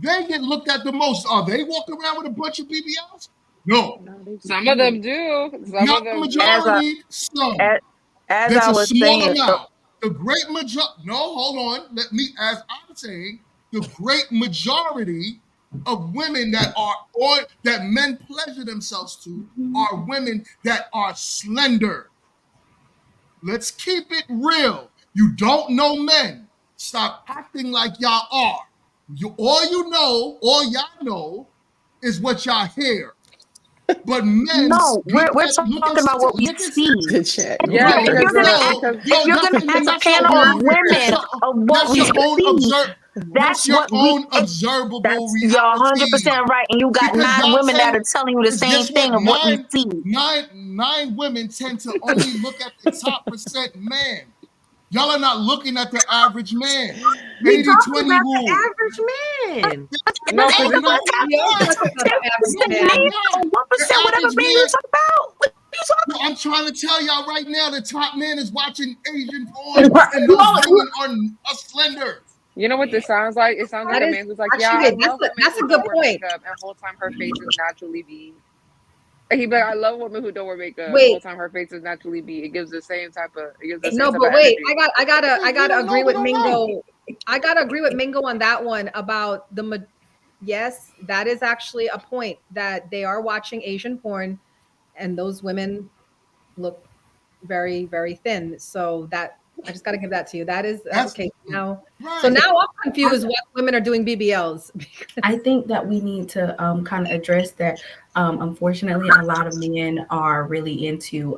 They get looked at the most. Are they walking around with a bunch of BBLs? No. Some of them do. Some Not of the them majority, some. As That's I a was small saying, amount. The great majority, no, hold on. As I'm saying, the great majority of women that men pleasure themselves to are women that are slender. Let's keep it real. You don't know men. Stop acting like y'all are. All y'all know is what y'all hear. But men no, we're talking about what we see. The chat. Yeah, If you're gonna ask a panel of women of what we see, that's your own observable y'all reality. 100% right, and you got Because 9 women that are telling you the same guess what? thing of what we see. Nine women tend to only look at the top percent man. Y'all are not looking at the average man. We 80-20 talking about rule. the average man. No, because No, We are talking about the average man. 1%, whatever man you talk about. What you talking I'm trying to tell y'all right now, the top man is watching Asian porn, and those women are slender. you know what this sounds like? It sounds like That a is man who's like, yeah, I actually love women that's a who good don't wear point. makeup, and whole time her face is naturally B. And he'd be like, I love women who don't wear makeup. Wait. Whole time her face is naturally B. It gives the same type of. It gives the same No, type but of wait, energy. I gotta agree with Mingo. I gotta agree with Mingo on that one about yes, that is actually a point that they are watching Asian porn, and those women look very, very thin. So that I just gotta give that to you. That is okay. Now, so now I'm confused what women are doing BBLs. I think that we need to kind of address that. Unfortunately, a lot of men are really into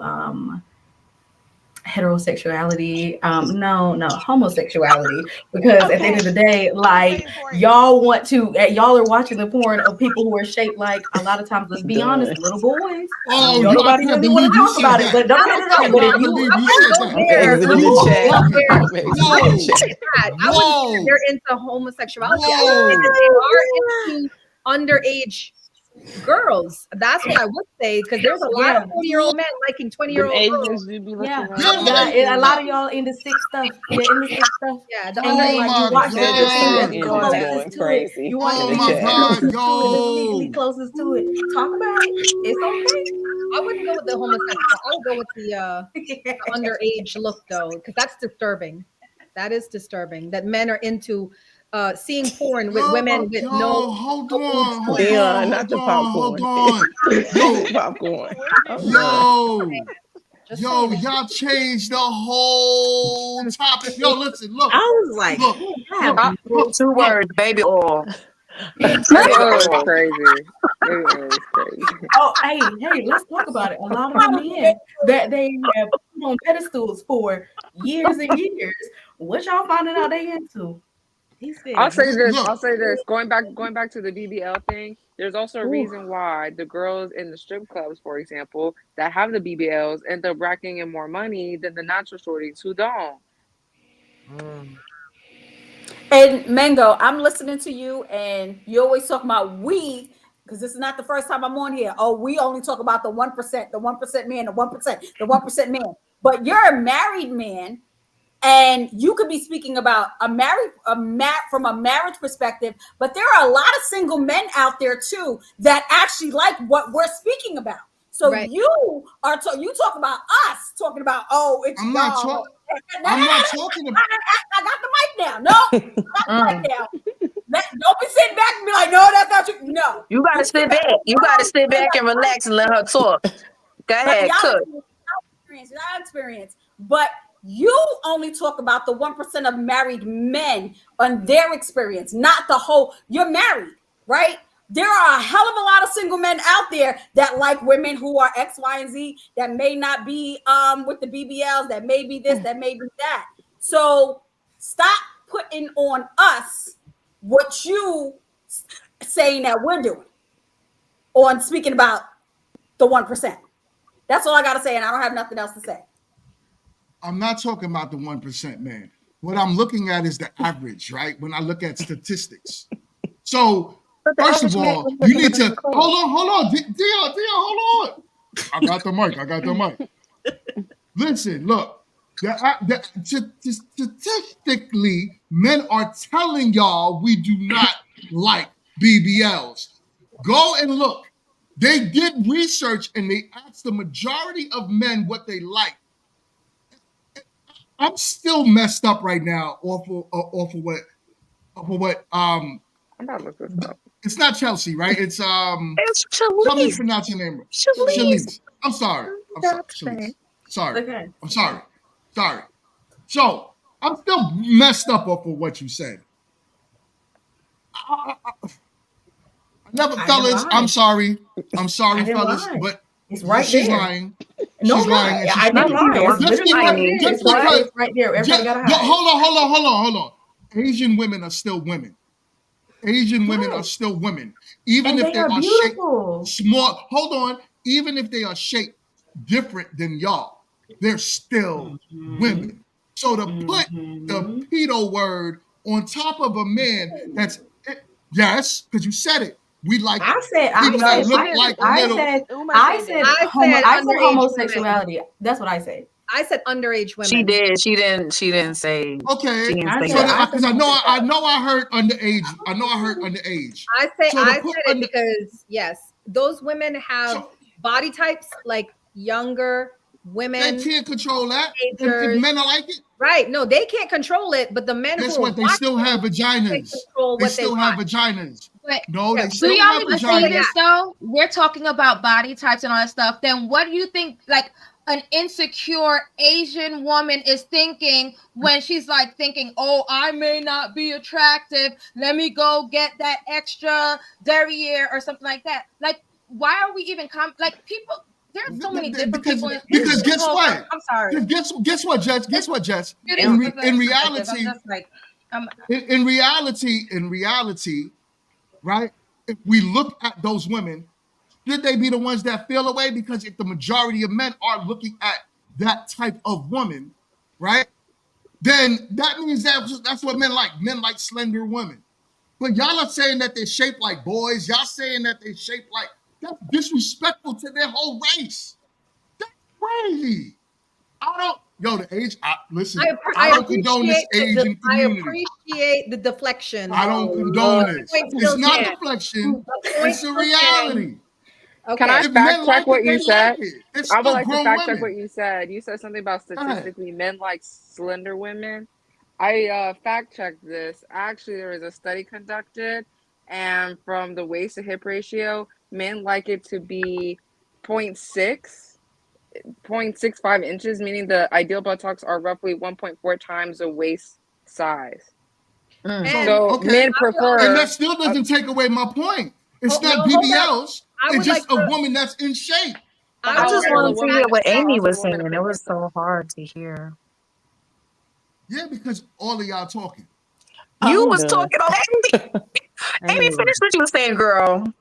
heterosexuality, no homosexuality, because at the end of the day, like y'all are watching the porn of people who are shaped like, a lot of times, let's be honest, little boys. Oh, Nobody really want to talk about it, but no, but if you Exiting the chat. Whoa. I wouldn't say they're into homosexuality. I would say that they are into underage girls. That's what I would say, because there's a lot of 40-year-old men liking 20-year-old girls. Yeah, a lot of y'all into sick stuff. You're into sick stuff. Yeah, the and then like you watch the thing that's closest to it. You watch the thing that's closest to it, that's legally closest to it. Talk about it. It's okay. I wouldn't go with the homosexual. I would go with the underage look, though, because that's disturbing. That is disturbing that men are into seeing porn with women with no. Hold on. Dion, not the popcorn. Yo, popcorn. Yo, y'all changed the whole topic. Yo, listen, look. I was like, look, 2 words, baby oil. Baby oil is crazy. Baby oil is crazy. Oh, hey, let's talk about it. A lot of men that they have put on pedestals for years and years What y'all finding out they into? He said, I'll say this. Look, I'll say this. Going back to the BBL thing. There's also a Ooh. reason why the girls in the strip clubs, for example, that have the BBLs end up racking in more money than the natural shorties who don't. And Mango, I'm listening to you, and you always talk about we, because this is not the first time I'm on here. Oh, we only talk about the 1%, the 1% man, the 1%, the 1% man. But you're a married man, and you could be speaking about from a marriage perspective, but there are a lot of single men out there too that actually like what we're speaking about. So Right. you you talk about us talking about, oh, it's I'm not y'all. talking. I'm not talking about. I got the mic now. No, I got the mic now. Don't be sitting back and be like, no, that's not you. No, You gotta sit back. You gotta sit back and relax and let her talk. Go ahead, cook. Y'all experience, but you only talk about the 1% of married men on their experience, not the whole. You're married, right? There are a hell of a lot of single men out there that like women who are X, Y, and Z that may not be with the BBLs, that may be this, that may be that. So stop putting on us what you saying that we're doing on speaking about the 1%. That's all I got to say, and I don't have nothing else to say. I'm not talking about the 1%, man. What I'm looking at is the average, right? When I look at statistics. So, first of all, you need to hold on, Dion, hold on. I got the mic. Listen, look. Statistically, men are telling y'all we do not like BBLs. Go and look. They did research and they asked the majority of men what they like. I'm still messed up right now off of what I'm about to look this up. it's not Chelsea, right? It's Tell me Shalice. to pronounce your name. Shalice. Shalice. I'm sorry. Shalice. Sorry. Okay. I'm sorry. So I'm still messed up off of what you said. Fellas, I'm sorry. Fellas, lie. but It's right she's there. lying. No, she's I'm not. lying. And I didn't lie. It's literally just right because it's right there. Everybody got to hide. hold on. Asian women are still women. Asian women are still women, even And if they are shaped beautiful. small. Hold on, even if they are shaped different than y'all, they're still women. So to put the pedo word on top of a man that's yes, because you said it. We like people that look like little. I said underage homosexuality. That's what I said. I said underage women. She did. She didn't say. Okay, She didn't say so that. because I know I heard underage. I said So to I put said it because yes, those women have body types like younger women. They can't control that. Teenagers. If men are like it, right? No, they can't control it. But the men guess who what? They still have vaginas. They still have vaginas. But No, they do still y'all have even see vaginas. this though? We're talking about body types and all that stuff. Then what do you think? Like an insecure Asian woman is thinking when she's like thinking, oh, I may not be attractive. Let me go get that extra derriere or something like that. Like, why are we even like people? There's so many different people. Because guess what? I'm sorry. Guess what, Jess? In reality, I'm just like, in reality, right? If we look at those women, should they be the ones that feel away? Because if the majority of men are looking at that type of woman, right? Then that means that's what men like. Men like slender women. But y'all are saying that they're shaped like boys. Y'all saying that they're shaped like that's disrespectful to their whole race. That's crazy. The age. Listen, I don't condone this Asian community. I appreciate the deflection. I don't condone this. It's not deflection. It's a reality. Okay. Can I fact check what you said? I would like to fact check what you said. You said something about statistically men like slender women. I fact checked this. Actually, there was a study conducted, and from the waist to hip ratio, men like it to be 0.65 inches, meaning the ideal buttocks are roughly 1.4 times the waist size. So men prefer, and that still doesn't take away my point. It's not BBLs. It's just a woman that's in shape. I just wanted to hear what Amy was saying. It was so hard to hear. Yeah, because all of y'all talking. You I'm was done. talking on Amy, finish what you were saying, girl.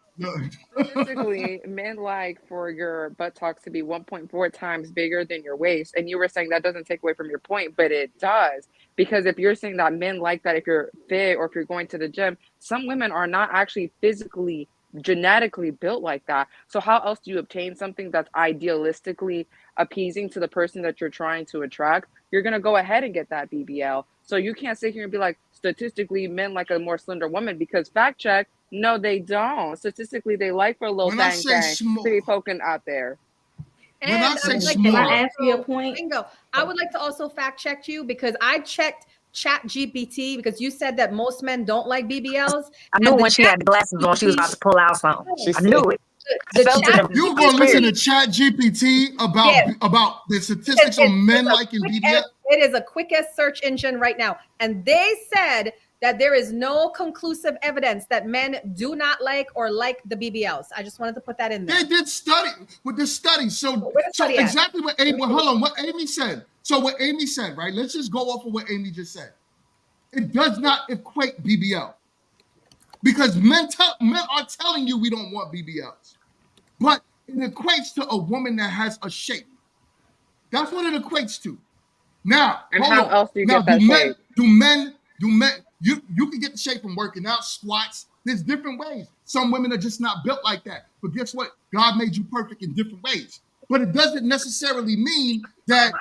Statistically, men like for your buttocks to be 1.4 times bigger than your waist. And you were saying that doesn't take away from your point, but it does. Because if you're saying that men like that if you're fit or if you're going to the gym, some women are not actually physically, genetically built like that. So how else do you obtain something that's idealistically appeasing to the person that you're trying to attract? You're going to go ahead and get that BBL. So you can't sit here and be like, statistically, men like a more slender woman, because fact check, no, they don't. Statistically, they like for a little When I thang say thang to small, be poking out there. when I And I say would like Can to I small, ask you a also, point? bingo. I would like to also fact check you because I checked Chat GPT because you said that most men don't like BBLs. I knew And the when she Chat had the glasses on, she was about to pull out something. She I said, knew it. I the felt it Chat in you my gonna listen spirit. to Chat GPT Yes, about the statistics on men liking BBL? it is a quickest search engine right now. And they said that there is no conclusive evidence that men do not like or like the BBLs. I just wanted to put that in there. They did study with this study. So Where the study at? exactly what Amy. Well, hold on. What Amy said. So what Amy said, right? Let's just go off of what Amy just said. It does not equate BBL because men are telling you we don't want BBLs, but it equates to a woman that has a shape. That's what it equates to. Now, And hold how on. else do you Now, get that shape? you can get the shape from working out, squats. There's different ways. Some women are just not built like that. But guess what? God made you perfect in different ways. But it doesn't necessarily mean that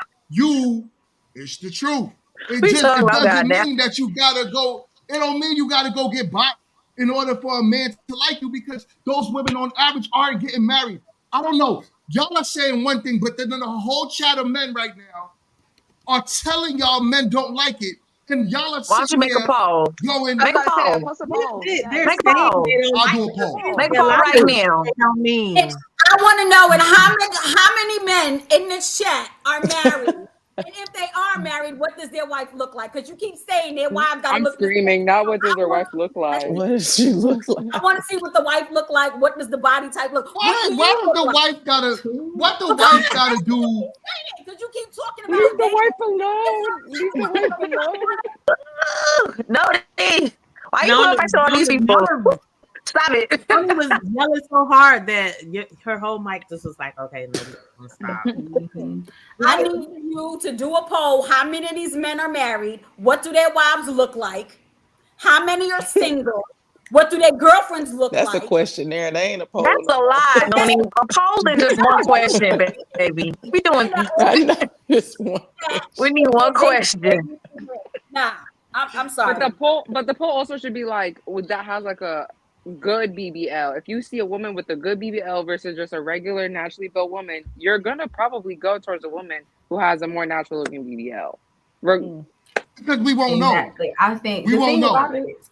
it's the truth. It doesn't mean that you gotta go, it don't mean you gotta go get bought in order for a man to like you because those women on average aren't getting married. I don't know. Y'all are saying one thing, but then a whole chat of men right now are telling y'all men don't like it, and y'all are Why don't you sitting make a here poll? going, Make a poll. Post a poll. They're Make a saying poll. they don't I'll like do a poll. Make a a poll lot right of now. they don't mean. I want to know how many men in this chat are married, and if they are married, what does their wife look like? Because you keep saying their wives got to I'm look the screaming, same. not what does their wife look like? what does she look like? I want to see what the wife look like. What does the body type look? What do why you does look the like? wife gotta, what the wife gotta do? Because you keep talking Leave about the dating. wife alone. Leave the wife alone. No, why you No, putting pressure on these people? no. Stop it. Tony was yelling so hard that her whole mic just was like, okay, no, we're stop. I need you to do a poll. How many of these men are married? What do their wives look like? How many are single? What do their girlfriends look That's a like? questionnaire. They ain't a poll. That's a lie, Tony. A poll is just one question, baby. We doing. I know this one. We need one question. Nah, I'm sorry. But the poll also should be like, that has like a good BBL. If you see a woman with a good BBL versus just a regular naturally built woman, you're gonna probably go towards a woman who has a more natural looking BBL. Because we won't know. Exactly. I think We the won't thing know. about it is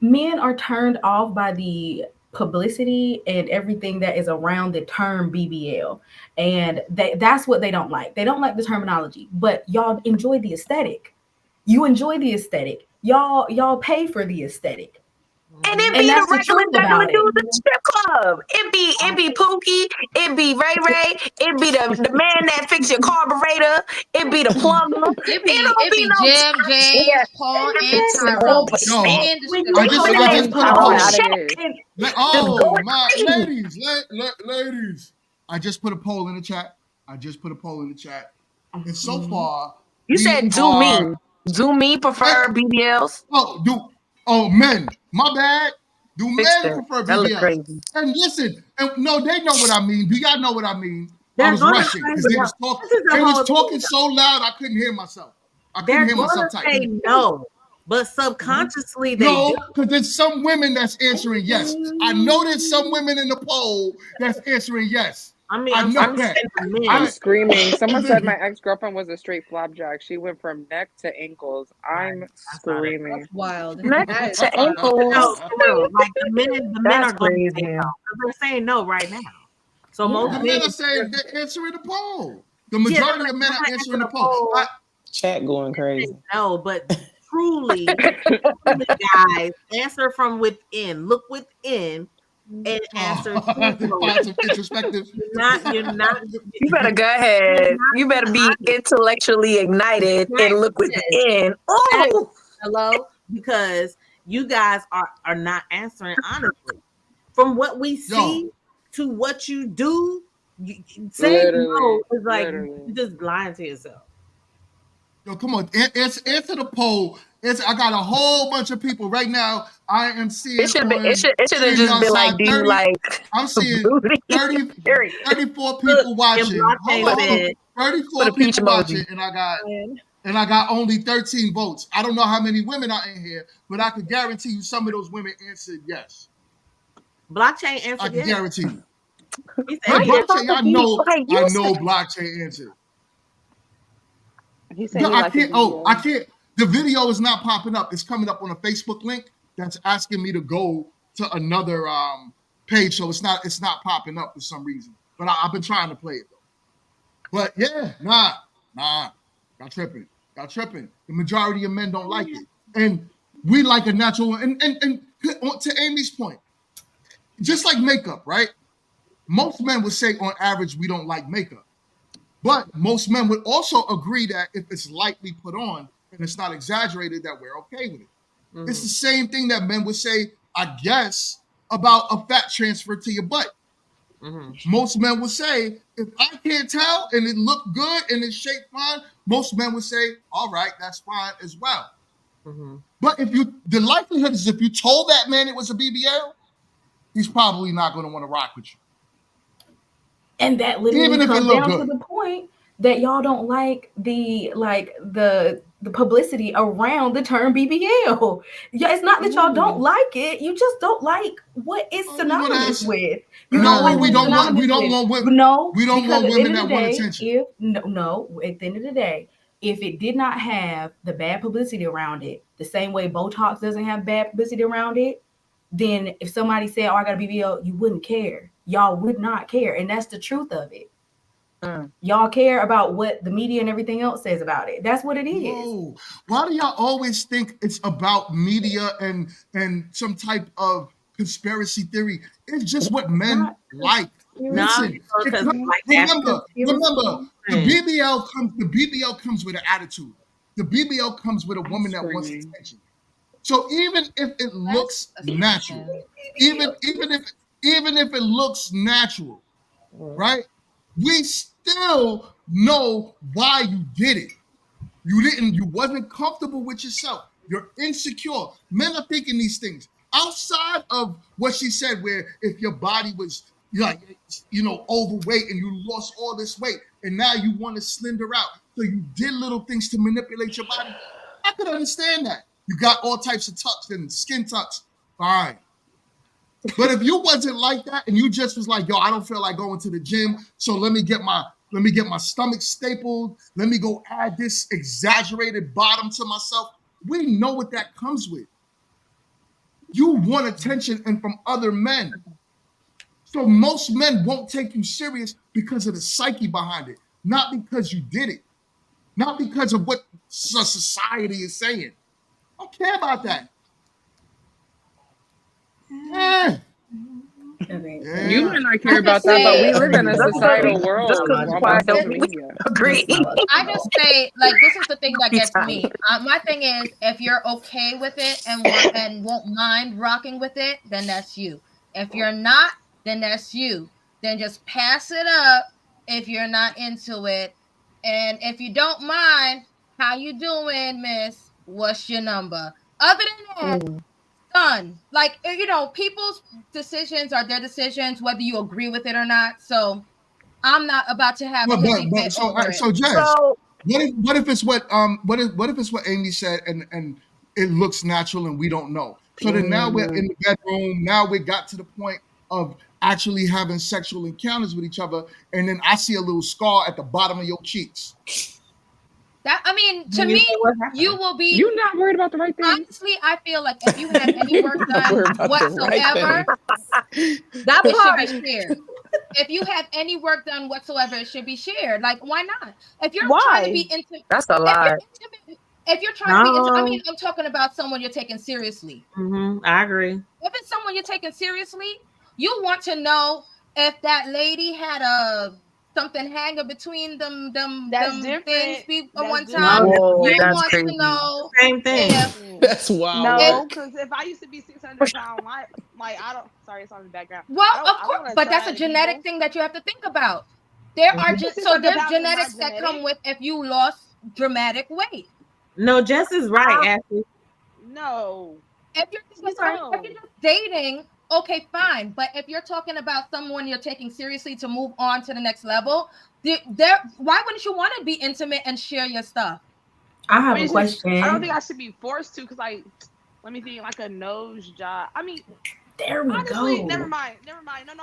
men are turned off by the publicity and everything that is around the term BBL. And that's what they don't like. They don't like the terminology, but y'all enjoy the aesthetic. You enjoy the aesthetic. Y'all pay for the aesthetic. And it And be that's the the truth regular about it. dudes in the strip club. It be Pookie. It be Ray Ray. It be the man that fix your carburetor. It be the plumber. It It don't be be no Jim, James, Paul, and Tyrone. Yo, They in the strip I club. just put a Oh, poll. shit. Oh my ladies, ladies. I just put a poll in the chat. And so far, You said do me prefer BBLs. Men. My bad. Do Fix men that. prefer That look BBLs? crazy. And listen, and no, they know what I mean. Do y'all know what I mean? I They're was gonna rushing because say they was no. talking. This is the They was whole talking thing. so loud I couldn't hear myself. They're gonna say no, but subconsciously they do. No, because there's some women that's answering yes. I know there's some women in the poll that's answering yes. I mean, I'm screaming. Someone said my ex-girlfriend was a straight flapjack. She went from neck to ankles. I'm screaming. That's wild. Neck That is to wild. ankles. No, like the men That's are going to say crazy. no. They're saying no right now. So The most men are saying they're answering the poll. The majority of men are answering the poll. Chat going crazy. No, but truly, guys, answer from within. Look within. and answer Oh, find some introspective. You're not. You better go ahead. You better be intellectually ignited and look within. Oh, hello, because you guys are not answering honestly. From what we see to what you do, saying no is like you just lying to yourself. Yo, come on, answer the poll. I got a whole bunch of people right now. I am seeing it should have on it should have just y'all been like, side do you 30. like I'm seeing booty? 30, Period. 34 people watching. Hold on, Put a 34 peach people watching, emoji. and I got only 13 votes. I don't know how many women are in here, but I can guarantee you some of those women answered yes. Blockchain answered I can yes. guarantee you. He said Blockchain, yes. I know blockchain answered. He said No, he I liked can't. the Oh, BBL. I can't. The video is not popping up. It's coming up on a Facebook link that's asking me to go to another page, so it's not popping up for some reason. But I've been trying to play it though. But yeah, nah, y'all tripping. The majority of men don't like it, and we like a natural. And to Amy's point, just like makeup, right? Most men would say on average we don't like makeup. But most men would also agree that if it's lightly put on and it's not exaggerated, that we're okay with it. Mm-hmm. It's the same thing that men would say, I guess, about a fat transfer to your butt. Mm-hmm. Most men would say, if I can't tell and it looked good and it's shaped fine, most men would say, all right, that's fine as well. Mm-hmm. But the likelihood is if you told that man it was a BBL, he's probably not going to want to rock with you. And that literally Even if it comes look down good. to the point that y'all don't like the publicity around the term BBL. Yeah, it's not that y'all don't like it. You just don't like what it's synonymous with. You don't like what it's synonymous with. No, we don't because want at the women end that of the want day, attention. at the end of the day, if it did not have the bad publicity around it, the same way Botox doesn't have bad publicity around it, then if somebody said, "Oh, I got a BBL," you wouldn't care. Y'all would not care, and that's the truth of it. Y'all care about what the media and everything else says about it. That's what it is. Whoa. Why do y'all always think it's about media and some type of conspiracy theory? It's just what men like. Listen, remember, the BBL comes with an attitude. The BBL comes with a woman that wants attention. So even if it looks natural, even if it looks natural, right? We still know why you did it. You wasn't comfortable with yourself. You're insecure. Men are thinking these things outside of what she said, where if your body was overweight and you lost all this weight and now you want to slender out, so you did little things to manipulate your body. I could understand that. You got all types of tucks and skin tucks. Fine. But if you wasn't like that and you just was like, yo, I don't feel like going to the gym, so let me get my stomach stapled. Let me go add this exaggerated bottom to myself. We know what that comes with. You want attention and from other men. So most men won't take you serious because of the psyche behind it, not because you did it, not because of what society is saying. I don't care about that. Yeah. You might not care about that, but we live in a societal world about social media. Agree. I just say, like, this is the thing that gets me. My thing is, if you're okay with it and won't mind rocking with it, then that's you. If you're not, then that's you. Then just pass it up if you're not into it. And if you don't mind, how you doing, miss? What's your number? Other than that, done. Like, people's decisions are their decisions, whether you agree with it or not. So I'm not about to have a hissy fit over it. So Jess, what if it's what it's what Amy said and it looks natural and we don't know. So then now we're in the bedroom. Now we got to the point of actually having sexual encounters with each other, and then I see a little scar at the bottom of your cheeks. To me, you will be. You're not worried about the right thing. Honestly, I feel like if you have any work done whatsoever, that it should be shared. If you have any work done whatsoever, it should be shared. Like, why not? If you're trying to be intimate, that's a lie. If you're trying to be intimate, I'm talking about someone you're taking seriously. I agree. If it's someone you're taking seriously, You want to know if that lady had a something hanging between That's them things different. That's one time. different. No, You that's want to crazy. know Same thing. if That's wild No, work. because if I used to be 600 pounds, like I don't. Sorry, it's on the background. well, of I don't course, want to but tell that's that a to genetic people. thing that you have to think about. There are But so there's 600 pounds is not genetics that come genetic. with if you lost dramatic weight. No, Jess is right, Ashley. No, If you're She's right. if you're just dating, okay, fine. But if you're talking about someone you're taking seriously to move on to the next level, why wouldn't you want to be intimate and share your stuff? I I have mean, a it's just I don't question. think I should be forced to, because like, let me think, like a nose job. I mean, There we honestly, go. never mind. No,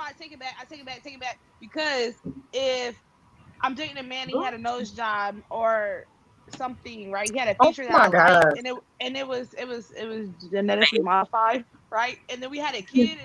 I take it back. Take it back. Because if I'm dating a man, he had a nose job or something, right? He had a Oh feature that my I liked, god. and it was genetically modified, right? And then we had a kid,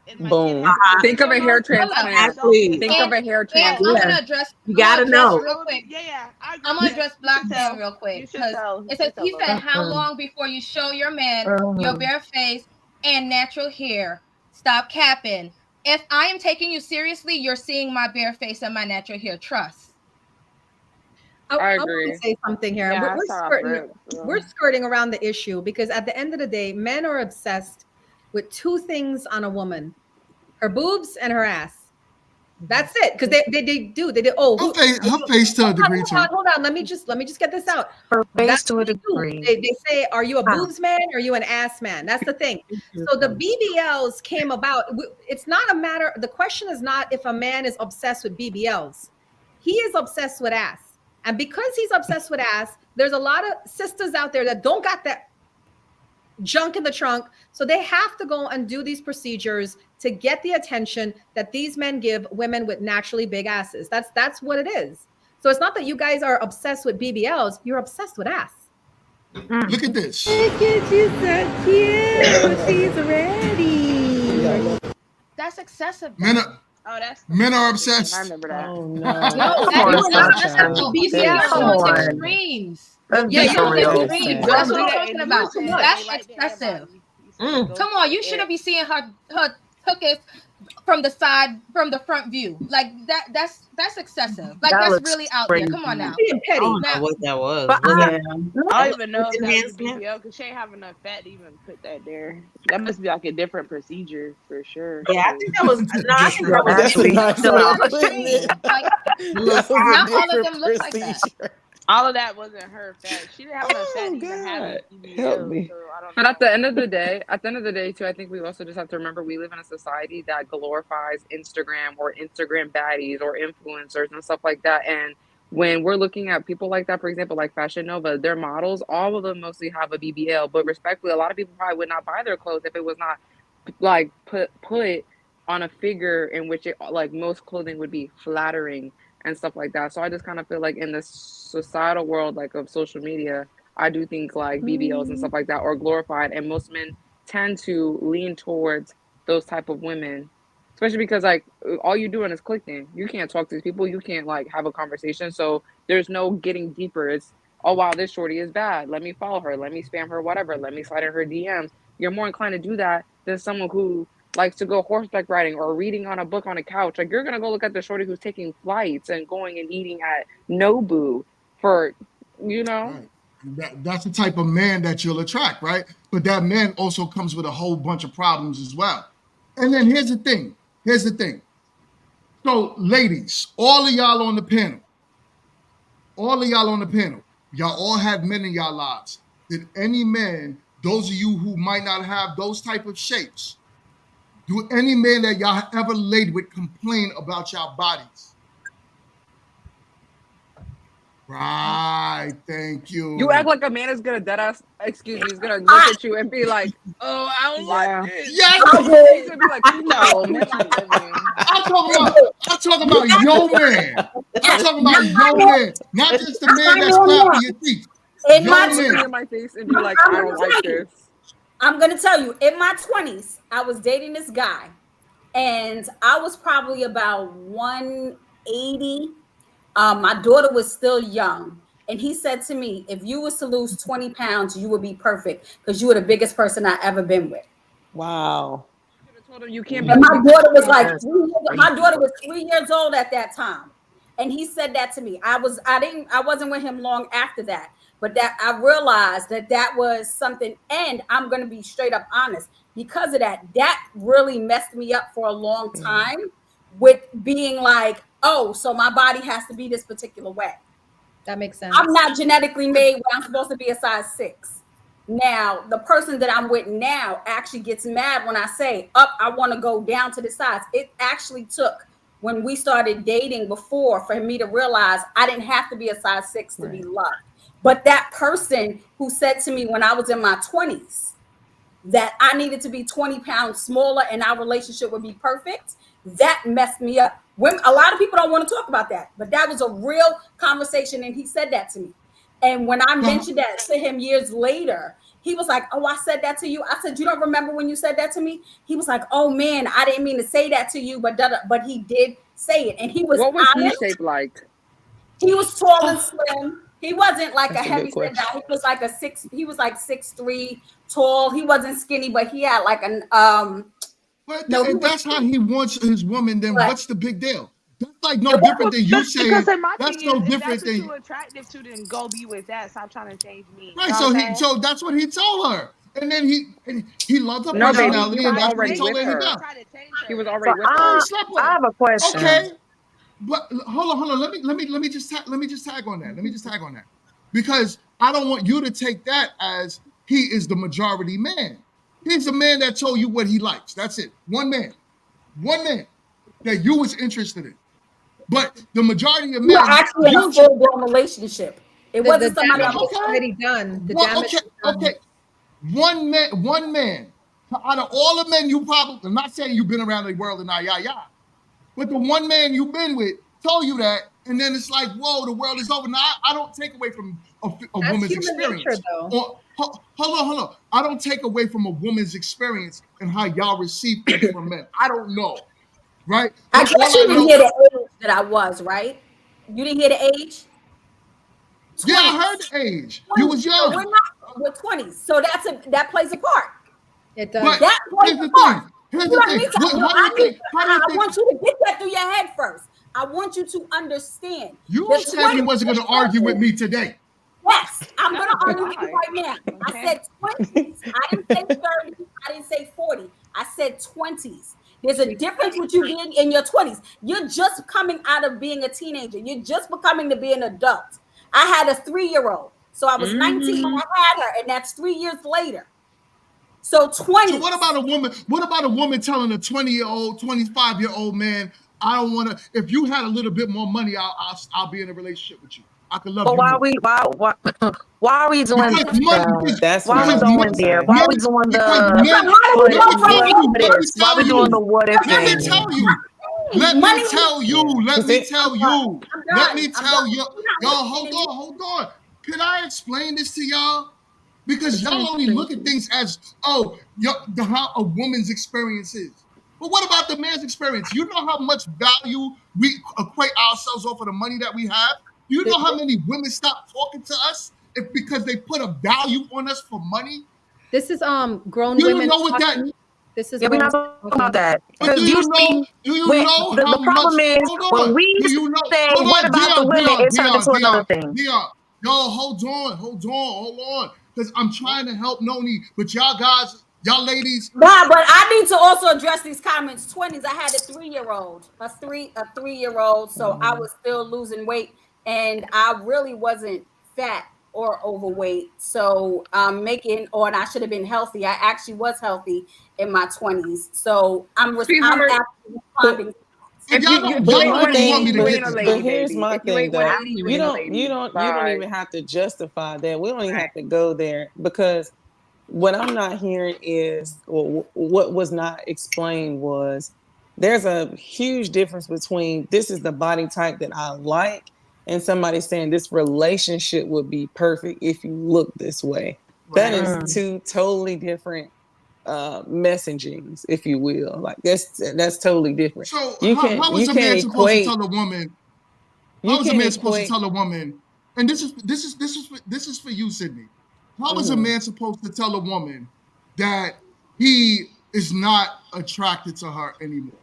and my kid Boom. had the Think of a physique hair almost. transplant. So Exactly. so Think of a hair And so I'm Yeah. gonna transplant. address You I'm gonna gotta address know. I real would quick. be, yeah, I I'm agree. gonna Yes, address you should Black man tell. real quick You should because tell. it You says should tell, he said, Lola. how long before you show your man your Mhm. bare face and natural hair? Stop capping. If I am taking you seriously, you're seeing my bare face and my natural hair. Trust. I I want to agree. say something here. Yeah, I We're saw skirting, Brooke. we're skirting around the issue because at the end of the day, men are obsessed with two things on a woman: her boobs and her ass. That's it. Because they do. Oh, who? Her face to a degree Hold on, too. hold on. Let me just get this out. Her That's face to a what they do. degree. They say, are you a How? boobs man or are you an ass man? That's the thing. So the BBLs came about. It's not a matter. The question is not if a man is obsessed with BBLs. He is obsessed with ass. And because he's obsessed with ass, there's a lot of sisters out there that don't got that junk in the trunk. So they have to go and do these procedures to get the attention that these men give women with naturally big asses. That's what it is. So it's not that you guys are obsessed with BBLs, you're obsessed with ass. Look at this. Look at you, so cute. She's ready. That's excessive. Men Though. are, Oh, that's the men are position. I obsessed. remember that. Oh no. No, Come on, you're not sunshine. excessive. BBL. You're Come going on. extremes. Let's Yeah, be you're for going real. extremes. Don't That's do what I'm that. talking And you about. too said much. they That's like to excessive. everybody. You said go Come for on, it. you Yeah. shouldn't be seeing her tuchus from the side, from the front view. Like that's excessive. Like That that's looks really out there. crazy. Come on now. Being I petty. don't know Now, what that was. But Was I, that, Yeah. I that don't was even know if that was a enhancement? BBL because she ain't have enough fat to even put that there. That must be like a different procedure for sure. Yeah, I 'cause- think that was. No, I think that was That's a actually nice the way of Dollar putting Tree. it. like That was a not all of different them look like that. procedure. all of that wasn't her fat. She didn't have enough fat to Oh even have a God. Help BBL. me. So I don't But know. at the end of the day, too, I think we also just have to remember we live in a society that glorifies Instagram or Instagram baddies or influencers and stuff like that. And when we're looking at people like that, for example, like Fashion Nova, their models, all of them mostly have a BBL. But respectfully, a lot of people probably would not buy their clothes if it was not like put on a figure in which it like most clothing would be flattering and stuff like that. So I just kind of feel like in the societal world like of social media, I do think like BBLs and stuff like that are glorified, and most men tend to lean towards those type of women, especially because like all you doing is clicking. You can't talk to these people. You can't like have a conversation. So there's no getting deeper. It's oh wow, this shorty is bad. Let me follow her. Let me spam her. Whatever. Let me slide in her DMs. You're more inclined to do that than someone who likes to go horseback riding or reading on a book on a couch. Like you're gonna go look at the shorty who's taking flights and going and eating at Nobu for you know. Right. That's the type of man that you'll attract, right? But that man also comes with a whole bunch of problems as well. And then here's the thing. Here's the thing. So, ladies, all of y'all on the panel, y'all all have men in y'all lives. Did any man, those of you who might not have those type of shapes, do any man that y'all ever laid with complain about y'all bodies? Right. Thank You act you. like a man is gonna dead ass. Excuse me, is gonna look at you and be like, "Oh, I don't like Yeah. it." Yes. He's gonna be like, "Coochie, No, men coochie." like living. I'm talking about your man. I'm talking about your man, not just the man that's flapping your teeth. In He's my gonna Your look me man. in my face and be like, I'm "I gonna don't like tell you. this." I'm gonna tell you. In my 20s, I was dating this guy, and I was probably about 180. My daughter was still young, and he said to me, "If you was to lose 20 pounds, you would be perfect because you were the biggest person I ever been with." Wow. You can't And be my daughter was like Yes. 3 years, my daughter was 3 years old at that time. And he said that to me. I wasn't with him long after that, but that I realized that was something. And I'm going to be straight up honest, because of that really messed me up for a long time with being like, oh, so my body has to be this particular way. That makes sense. I'm not genetically made where I'm supposed to be a size 6. Now, the person that I'm with now actually gets mad when I say, I want to go down to the size. It actually took, when we started dating before, for me to realize I didn't have to be a size 6 to be loved. But that person who said to me when I was in my 20s that I needed to be 20 pounds smaller and our relationship would be perfect, that messed me up. A lot of people don't want to talk about that, but that was a real conversation, and he said that to me. And when I mentioned that to him years later, he was like, oh, I said that to you. I said, you don't remember when you said that to me? He was like, oh man, I didn't mean to say that to you, but he did say it. And he was What was he honest. shaped like? He was tall and slim. He wasn't like That's a a good heavy set question. guy. He was like he was like 6'3", tall. He wasn't skinny, but he had like an But no, if that's how he wants his woman, then Right. what's the big deal? That's like no different than you saying. Because in my That's thing no is, if different that's what than you're attracted to, then go be with that. Stop trying to change me. You right. know what I'm saying? So that's what he told her, and then he loved her No, but he personality, and was that's what he already told with her. He her. down. He was So already with Oh, he her. slept with I her. have a question. Okay, but hold on. Let me just tag on that. Because I don't want you to take that as he is the majority man. He's a man that told you what he likes. That's it. One man that you was interested in. But the majority of we were men actually in a usually full-blown relationship. It The wasn't somebody I damage was. is already done. The Well, damage is done. okay. One man. Out of all the men you probably, I'm not saying you've been around the world and but the one man you've been with told you that, and then it's like, whoa, the world is over. Now, I don't take away from a That's woman's human nature, experience. though. Or, hold on. I don't take away from a woman's experience and how y'all receive things from men. I don't know, right? I But guess all you I didn't know, hear the age that I was, right? You didn't hear the age? 20s. yeah, I heard the age. You was 20s. So young. we're 20s. So that plays a part. It does. But That plays here's a the part. thing. Here's You the don't thing. need to. What, No, how do you think? I want you to get that through your head first. I want you to understand. You The said you 20s wasn't going to argue with me today. Yes, I'm going to That's a argue with you lie. right now. I Okay. said 20s. I didn't say 30. I didn't say 40. I said 20s. There's a difference with you being in your 20s. You're just coming out of being a teenager. You're just becoming to be an adult. I had a 3-year-old. So I was 19 when I had her, and that's 3 years later. So 20. So what about a woman? What about a woman telling a 20-year-old, 25-year-old man, I don't want to, if you had a little bit more money, I'll be in a relationship with you. I could love But you more. why are we doing Because money, That's why what are we I was going gonna there? say. Why are we doing because the men, Why do we let me go tell crazy? you, let me why tell we doing the you, what if let me game? tell you, let Money me is tell you, let Cause me it, tell you, I'm let done. me I'm tell done. you, You're not y'all, listening. hold on. Can I explain this to y'all? Because y'all only look at things as, how a woman's experience is. But what about the man's experience? You know how much value we equate ourselves off of the money that we have? Do you know how many women stop talking to us because they put a value on us for money? This is grown Do you women know what that? talking. This is Yeah, we're grown not women talking talking. about that. But Because usually do you when know the how much? problem is Hold when on. we Do you know? say Hold what on, about the women, it turned into another thing. Dion. Yo, hold on. Because I'm trying to help Noni, but y'all guys, y'all ladies. Nah, but I need to also address these comments. 20s. I had a 3-year-old, a 3-year-old, so I was still losing weight, and I really wasn't fat or overweight. So and I should have been healthy. I actually was healthy in my 20s. So I'm See, actually but responding. And if y'all you don't, if you y'all ain't don't even want 180, me to you get ain't a this. but lady, here's baby. my If you thing ain't though. 180, you You ain't a don't you lady. don't you don't Bye. even have to justify that. We don't even have to go there because what I'm not hearing is, or what was not explained was, there's a huge difference between this is the body type that I like and somebody saying this relationship would be perfect if you look this way. That is two totally different messagings, if you will. Like that's totally different. So You how can't is you a can't man supposed to equate tell a woman? you How is a can't man supposed to equate tell a woman? And this is for you, Sydney. How is a man supposed to tell a woman that he is not attracted to her anymore?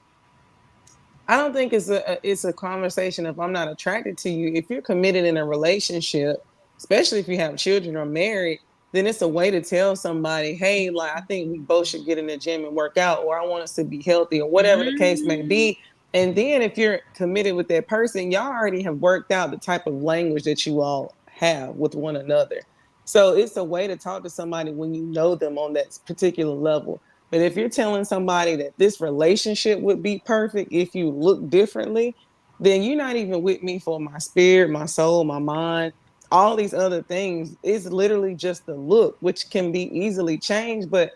I don't think it's a conversation if I'm not attracted to you. If you're committed in a relationship, especially if you have children or married, then it's a way to tell somebody, hey, like I think we both should get in the gym and work out, or I want us to be healthy, or whatever the case may be. And then if you're committed with that person, y'all already have worked out the type of language that you all have with one another. So it's a way to talk to somebody when you know them on that particular level. But if you're telling somebody that this relationship would be perfect if you look differently, then you're not even with me for my spirit, my soul, my mind, all these other things. It's literally just the look, which can be easily changed, but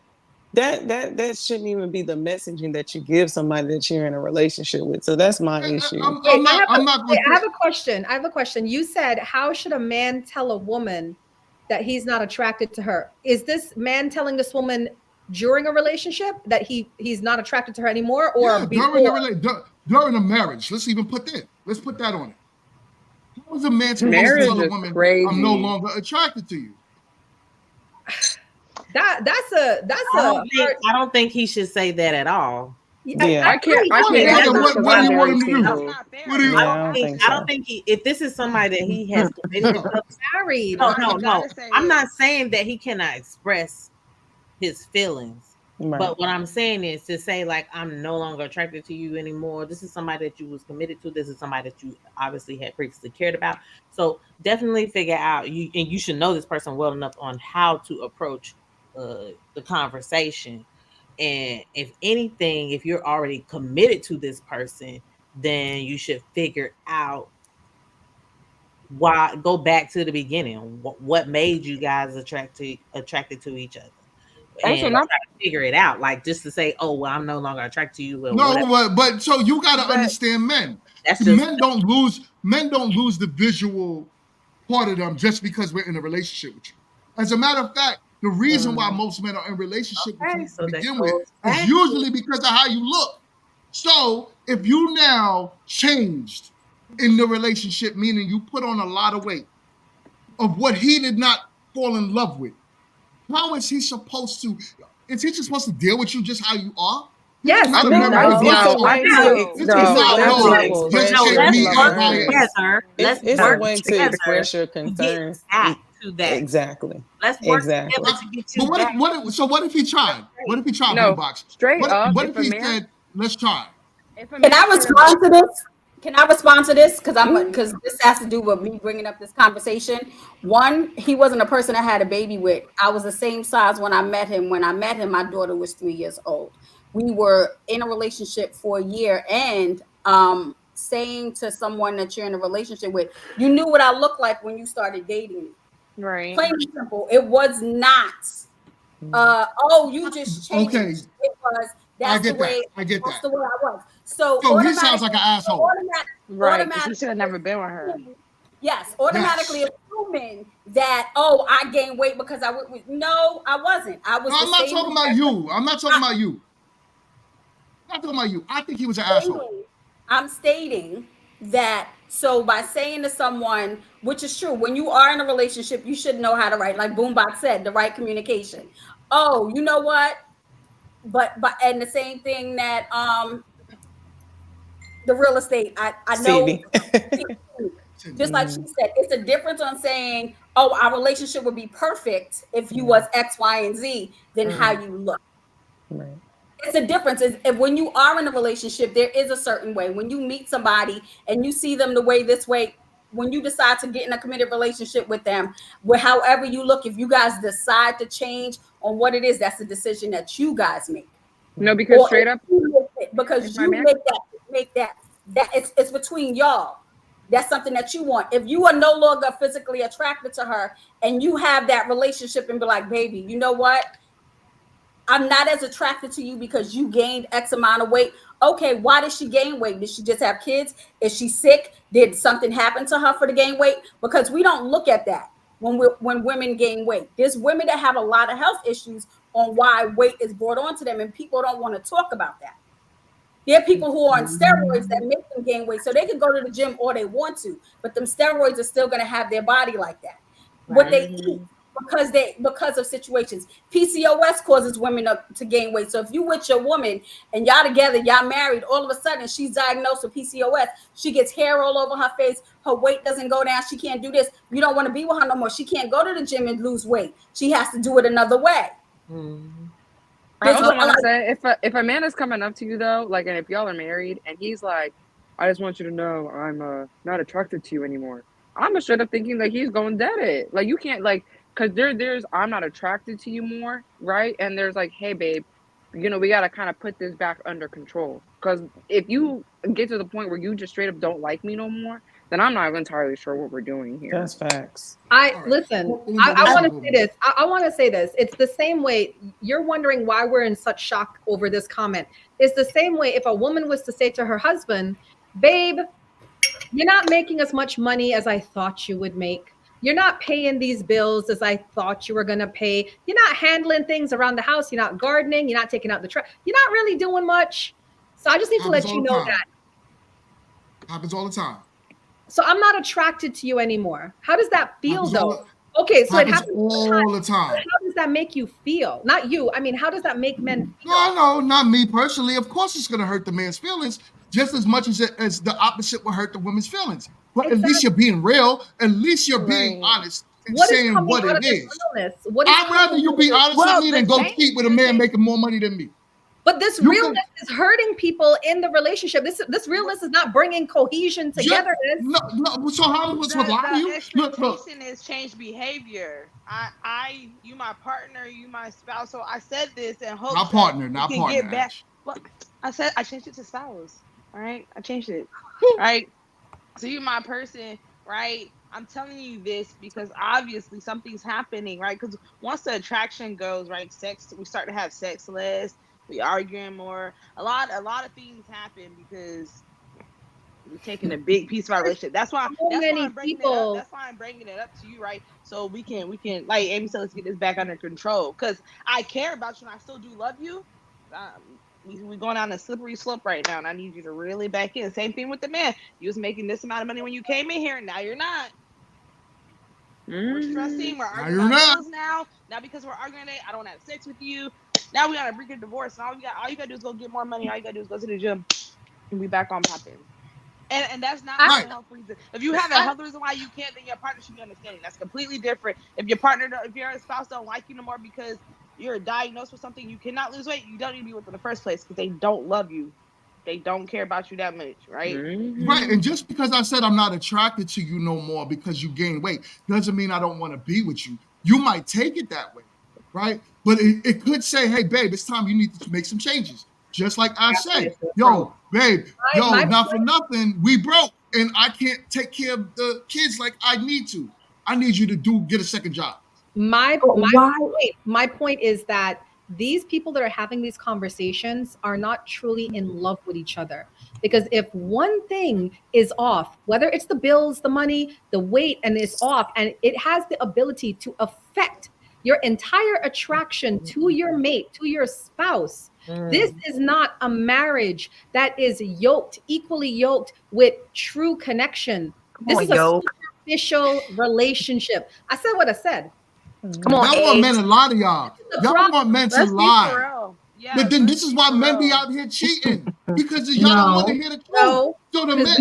that shouldn't even be the messaging that you give somebody that you're in a relationship with. So that's my issue. I have a question. I have a question. You said, how should a man tell a woman that he's not attracted to her? Is this man telling this woman during a relationship that he's not attracted to her anymore, or during a marriage? Let's even put that. Let's put that on it. How is a man supposed to Marriage tell a is woman, crazy. I'm no longer attracted to you? That's I don't think he should say that at all. I can't answer What because do I'm you want very him to do? single. I don't think if this is somebody that he has committed himself married. No. I'm not saying that he cannot express his feelings. Right. But what I'm saying is to say, like, I'm no longer attracted to you anymore. This is somebody that you was committed to. This is somebody that you obviously had previously cared about. So definitely figure out you should know this person well enough on how to approach the conversation. And if anything, if you're already committed to this person, then you should figure out why. Go back to the beginning. What made you guys attracted to each other? And try to figure it out, like just to say, "Oh, well, I'm no longer attracted to you." Or No, but so you got to understand men. Men don't lose the visual part of them just because we're in a relationship with you. As a matter of fact, the reason why most men are in relationship with you to begin with is usually because of how you look. So if you now changed in the relationship, meaning you put on a lot of weight of what he did not fall in love with, how is he supposed to? Is he just supposed to deal with you just how you are? Yes, It's a way to express your concerns. To that. Exactly. Let's work exactly. together to get you But what if he tried? What if he tried, No, Box? straight What up, if he said, let's try? Can I respond to this? Can I respond to this? Because this has to do with me bringing up this conversation. One, he wasn't a person I had a baby with. I was the same size when I met him. When I met him, my daughter was 3 years old. We were in a relationship for a year, and saying to someone that you're in a relationship with, you knew what I looked like when you started dating me. Right. Plain and simple. It was not. Oh, you just changed. Okay. It was. That's the way. I get that's that. the way I was. So he sounds like an asshole. Right, because he should have never been with her. Yes, automatically assuming that, oh, I gained weight because I went with. No, I wasn't. I was. No, I'm not talking about you. I'm not talking about you. I'm not talking about you. I think he was an asshole. I'm stating that. So by saying to someone, which is true, when you are in a relationship, you should know how to write. Like Boombox said, the right communication. Oh, you know what? But and the same thing that the real estate. I know. Just like she said, it's a difference on saying, "Oh, our relationship would be perfect if you was X, Y, and Z," than how you look. Right. It's a difference. Is if when you are in a relationship, there is a certain way. When you meet somebody and you see them the way this way, when you decide to get in a committed relationship with them, where however you look, if you guys decide to change on what it is, that's the decision that you guys make. No, because Or straight up, because my you man- make that it's between y'all. That's something that you want. If you are no longer physically attracted to her and you have that relationship and be like, baby, you know what? I'm not as attracted to you because you gained X amount of weight. Okay, why did she gain weight? Did she just have kids? Is she sick? Did something happen to her for the gain weight? Because we don't look at that when women gain weight. There's women that have a lot of health issues on why weight is brought onto them, and people don't want to talk about that. There are people who are on steroids that make them gain weight, so they can go to the gym or they want to, but them steroids are still going to have their body like that. What they eat, because of situations. PCOS causes women to gain weight. So if you with your woman and y'all together, y'all married, all of a sudden she's diagnosed with PCOS, she gets hair all over her face, her weight doesn't go down, she can't do this. You don't want to be with her no more. She can't go to the gym and lose weight. She has to do it another way. I also want to say, if a man is coming up to you though, like, and if y'all are married, and he's like, "I just want you to know I'm not attracted to you anymore," I'm straight up thinking like he's going dead it. Like you can't like, cause there's I'm not attracted to you more, right? And there's like, hey babe, we gotta kind of put this back under control. Cause if you get to the point where you just straight up don't like me no more, then I'm not entirely sure what we're doing here. That's facts. Listen. I want to say this. I want to say this. It's the same way. You're wondering why we're in such shock over this comment. It's the same way if a woman was to say to her husband, "Babe, you're not making as much money as I thought you would make. You're not paying these bills as I thought you were going to pay. You're not handling things around the house. You're not gardening. You're not taking out the trash. You're not really doing much. So I just need to let you know that." Happens all the time. So I'm not attracted to you anymore. How does that feel though? Okay, so it happens all the time. How does that make you feel? Not you. I mean, how does that make men feel? No, not me personally. Of course, it's going to hurt the man's feelings just as much as the opposite will hurt the woman's feelings. But at least you're being real. At least you're being honest and saying what it is. I'd rather you be honest with me than go cheat with a man making more money than me. But this realness is hurting people in the relationship. This realness is not bringing cohesion together. No. So how was with The expectation is changed behavior. You my partner, you my spouse. So I said this and hope not partner, not can partner. Get back. Well, I said I changed it to spouse. All right, I changed it. All right. So you my person, right? I'm telling you this because obviously something's happening, right? Because once the attraction goes, right, we start to have sex less. We arguing more. A lot of things happen because we're taking a big piece of our relationship. That's why I'm bringing it up. That's why I'm bringing it up to you, right? So we can like Amy said, let's get this back under control. Because I care about you and I still do love you. We're going down a slippery slope right now, and I need you to really back in. Same thing with the man. You was making this amount of money when you came in here, and now you're not. We're stressing. We're arguing about bills now. Now because we're arguing today, I don't have sex with you. Now we gotta bring a divorce, and all you gotta do is go get more money. All you gotta do is go to the gym, and we back on popping. And that's not a health reason. If you have a health reason why you can't, then your partner should be understanding. That's completely different. If your spouse don't like you no more because you're diagnosed with something you cannot lose weight, you don't need to be with them in the first place because they don't love you. They don't care about you that much, right? Right, and just because I said I'm not attracted to you no more because you gain weight doesn't mean I don't want to be with you. You might take it that way, right? But it could say, hey, babe, it's time you need to make some changes. Just like I said, yo, babe, not for nothing, we broke, and I can't take care of the kids like I need to. I need you to get a second job. My point is that these people that are having these conversations are not truly in love with each other. Because if one thing is off, whether it's the bills, the money, the weight, and it's off, and it has the ability to affect your entire attraction to your mate, to your spouse, this is not a marriage that is equally yoked with true connection. This is a superficial relationship. I said what I said. Come on, y'all want men to lie to y'all. Y'all want men to lie. But then this is why men be out here cheating because y'all don't want to hear the truth. So the men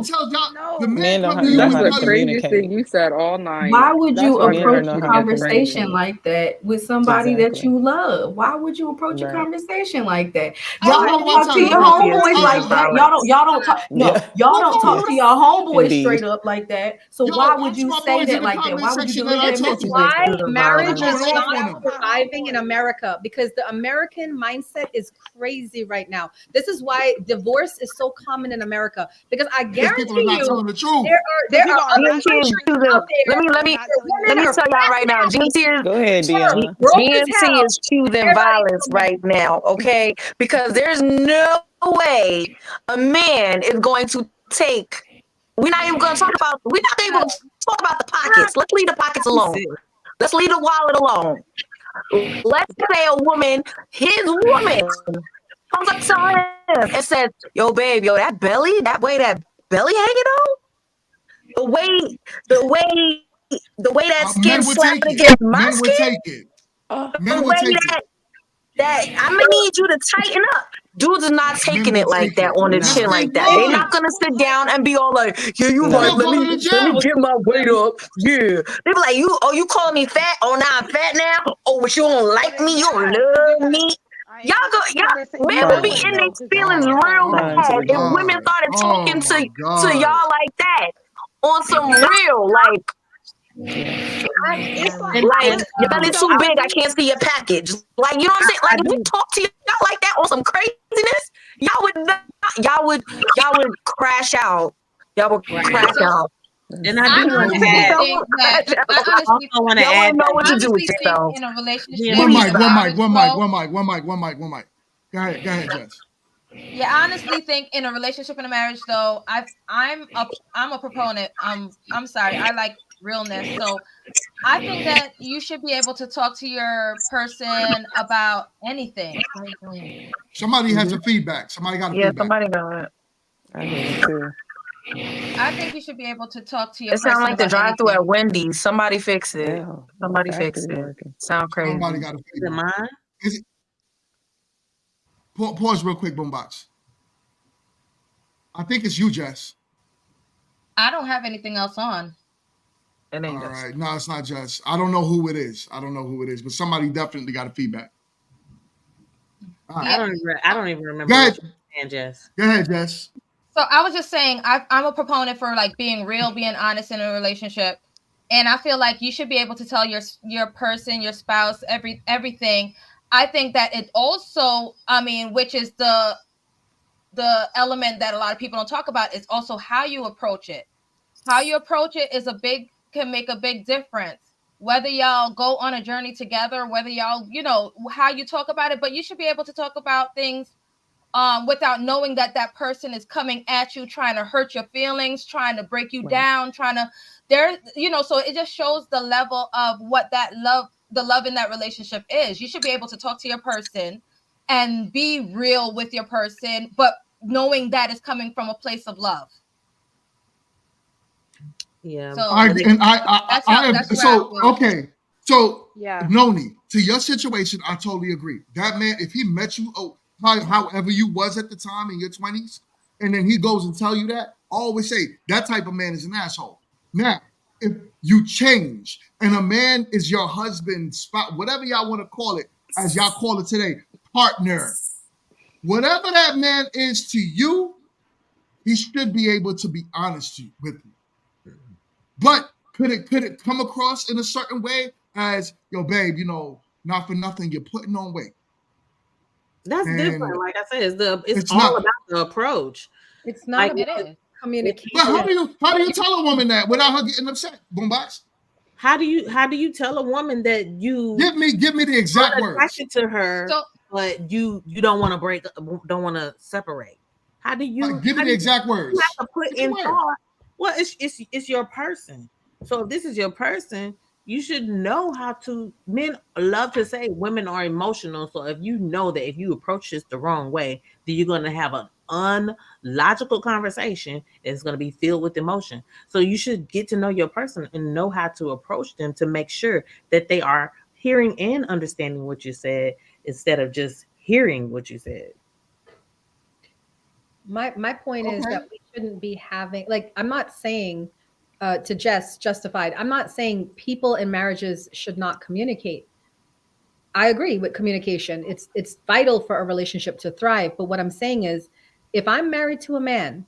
tells y'all, the men come to you. That's the craziest thing you said all night. Why would you approach a conversation like that with somebody that you love? Why would you approach a conversation like that? Y'all don't talk to your homeboys like that. Y'all don't talk. No, y'all don't talk to your homeboys straight up like that. So why would you say that like that? Why would you delete that message? Why marriage is not surviving in America? Because the American mindset is crazy right now. This is why divorce is so common in America. Because I guarantee you, there are other countries out there. Let me tell y'all right now. GNC is choosing violence right now, okay? Because there's no way a man is going to take. We're not even going to talk about the pockets. Let's leave the pockets alone. Let's leave the wallet alone. Let's say a woman, his woman, comes up to him and says, yo, babe, that belly hanging on? The way the way that skin Men would take slapping it. against my Men would skin, take it. the Men would way take it. that I'm gonna need you to tighten up. Dudes are not Men taking would it like take that it. on the Yes, chin they like that. They're would. not gonna sit down and be all like, "Yeah, you But right. they'll go to the Let me gym. get my weight up." Yeah, they be like, "You calling me fat? Oh, now I'm fat now. Oh, but you don't like me. You don't love me." Men would be Fine. in their feelings God. real Fine to bad the if gym. women started Oh talking my to God. y'all like that on some real like. Yeah. It's Like, look, your you belly's know, too big, I can't see your package. Like, you know what I'm saying? Like, if we talk to y'all like that on some craziness, y'all would crash out. Y'all would crash So out. And I I do want to honestly add. Y'all think would that crash I out. honestly Also want to Y'all add wouldn't know that what to do with honestly think yourself. in a relationship Yeah, One being mic, one mic, honest, one mic, though. one mic, one mic, one mic, one mic. Go ahead, Jess. Yeah, I honestly think in a relationship and a marriage, though, I'm a proponent. I'm sorry, I like realness, so I think that you should be able to talk to your person about anything. Somebody has Mm-hmm. a feedback. Somebody got a Yeah, feedback. somebody got it. I hear it too. I think you should be able to talk to your It sounds person like the about drive-through anything. at Wendy's. Somebody fix it. Yeah. Somebody fix Factory it. working. Sound Somebody crazy. got a is it feedback. mine? Is it, pause real quick, Boombox. I think it's you, Jess. I don't have anything else on. It ain't All just. right. No, it's not Jess. I don't know who it is. But somebody definitely got a feedback. All right. Yeah. I don't even remember Go what ahead. you're saying, Jess. Go ahead, Jess. So I was just saying, I'm a proponent for like being real, being honest in a relationship, and I feel like you should be able to tell your person, your spouse, everything. I think that it also, I mean, which is the element that a lot of people don't talk about, is also how you approach it. How you approach it can make a big difference. Whether y'all go on a journey together, whether y'all, how you talk about it, but you should be able to talk about things without knowing that that person is coming at you, trying to hurt your feelings, trying to break you down, trying to so it just shows the level of what the love in that relationship is. You should be able to talk to your person and be real with your person, but knowing that it's coming from a place of love. Yeah. So I feel. okay. So Yeah. Noni, to your situation, I totally agree. That man, if he met you, however you was at the time in your 20s, and then he goes and tell you that, I always say that type of man is an asshole. Now, if you change and a man is your husband, spouse, whatever y'all want to call it, as y'all call it today, partner, whatever that man is to you, he should be able to be honest with you. But could it come across in a certain way as, yo, babe, not for nothing, you're putting on weight? That's And different. Like I said, it's it's all not. about the approach. It's not Like, about communication. But how do you tell a woman that without her getting upset? Boombox. How do you tell a woman that you Give me the exact words. attracted to her, but you don't want to don't want to separate? How do you give me the exact words? You have to put in thought. Well, it's your person. So if this is your person, you should know how to. Men love to say women are emotional. So if you know that if you approach this the wrong way, then you're going to have an unlogical conversation. It's going to be filled with emotion. So you should get to know your person and know how to approach them to make sure that they are hearing and understanding what you said instead of just hearing what you said. My point is that we shouldn't be having, like, I'm not saying to Jess justified. I'm not saying people in marriages should not communicate. I agree with communication. It's vital for a relationship to thrive. But what I'm saying is, if I'm married to a man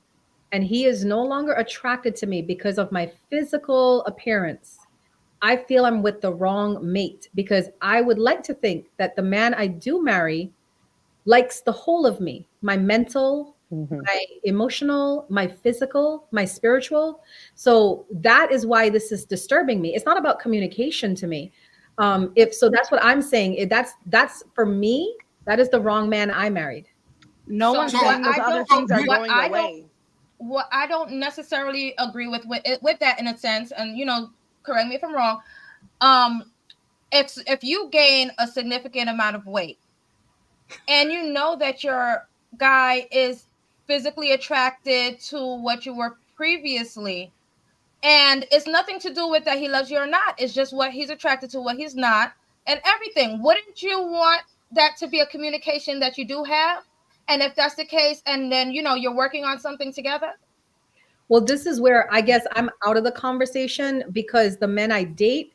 and he is no longer attracted to me because of my physical appearance, I feel I'm with the wrong mate, because I would like to think that the man I do marry likes the whole of me, my mental, my emotional, my physical, my spiritual. So that is why this is disturbing me. It's not about communication to me. That's what I'm saying. That's for me, that is the wrong man I married. No one's saying those other things are going away. What I don't necessarily agree with that in a sense, and correct me if I'm wrong. If you gain a significant amount of weight, and you know that your guy is physically attracted to what you were previously, And it's nothing to do with that he loves you or not. It's just what he's attracted to, what he's not, and everything. Wouldn't you want that to be a communication that you do have? And if that's the case, and then you're working on something together. Well, this is where I guess I'm out of the conversation because the men I date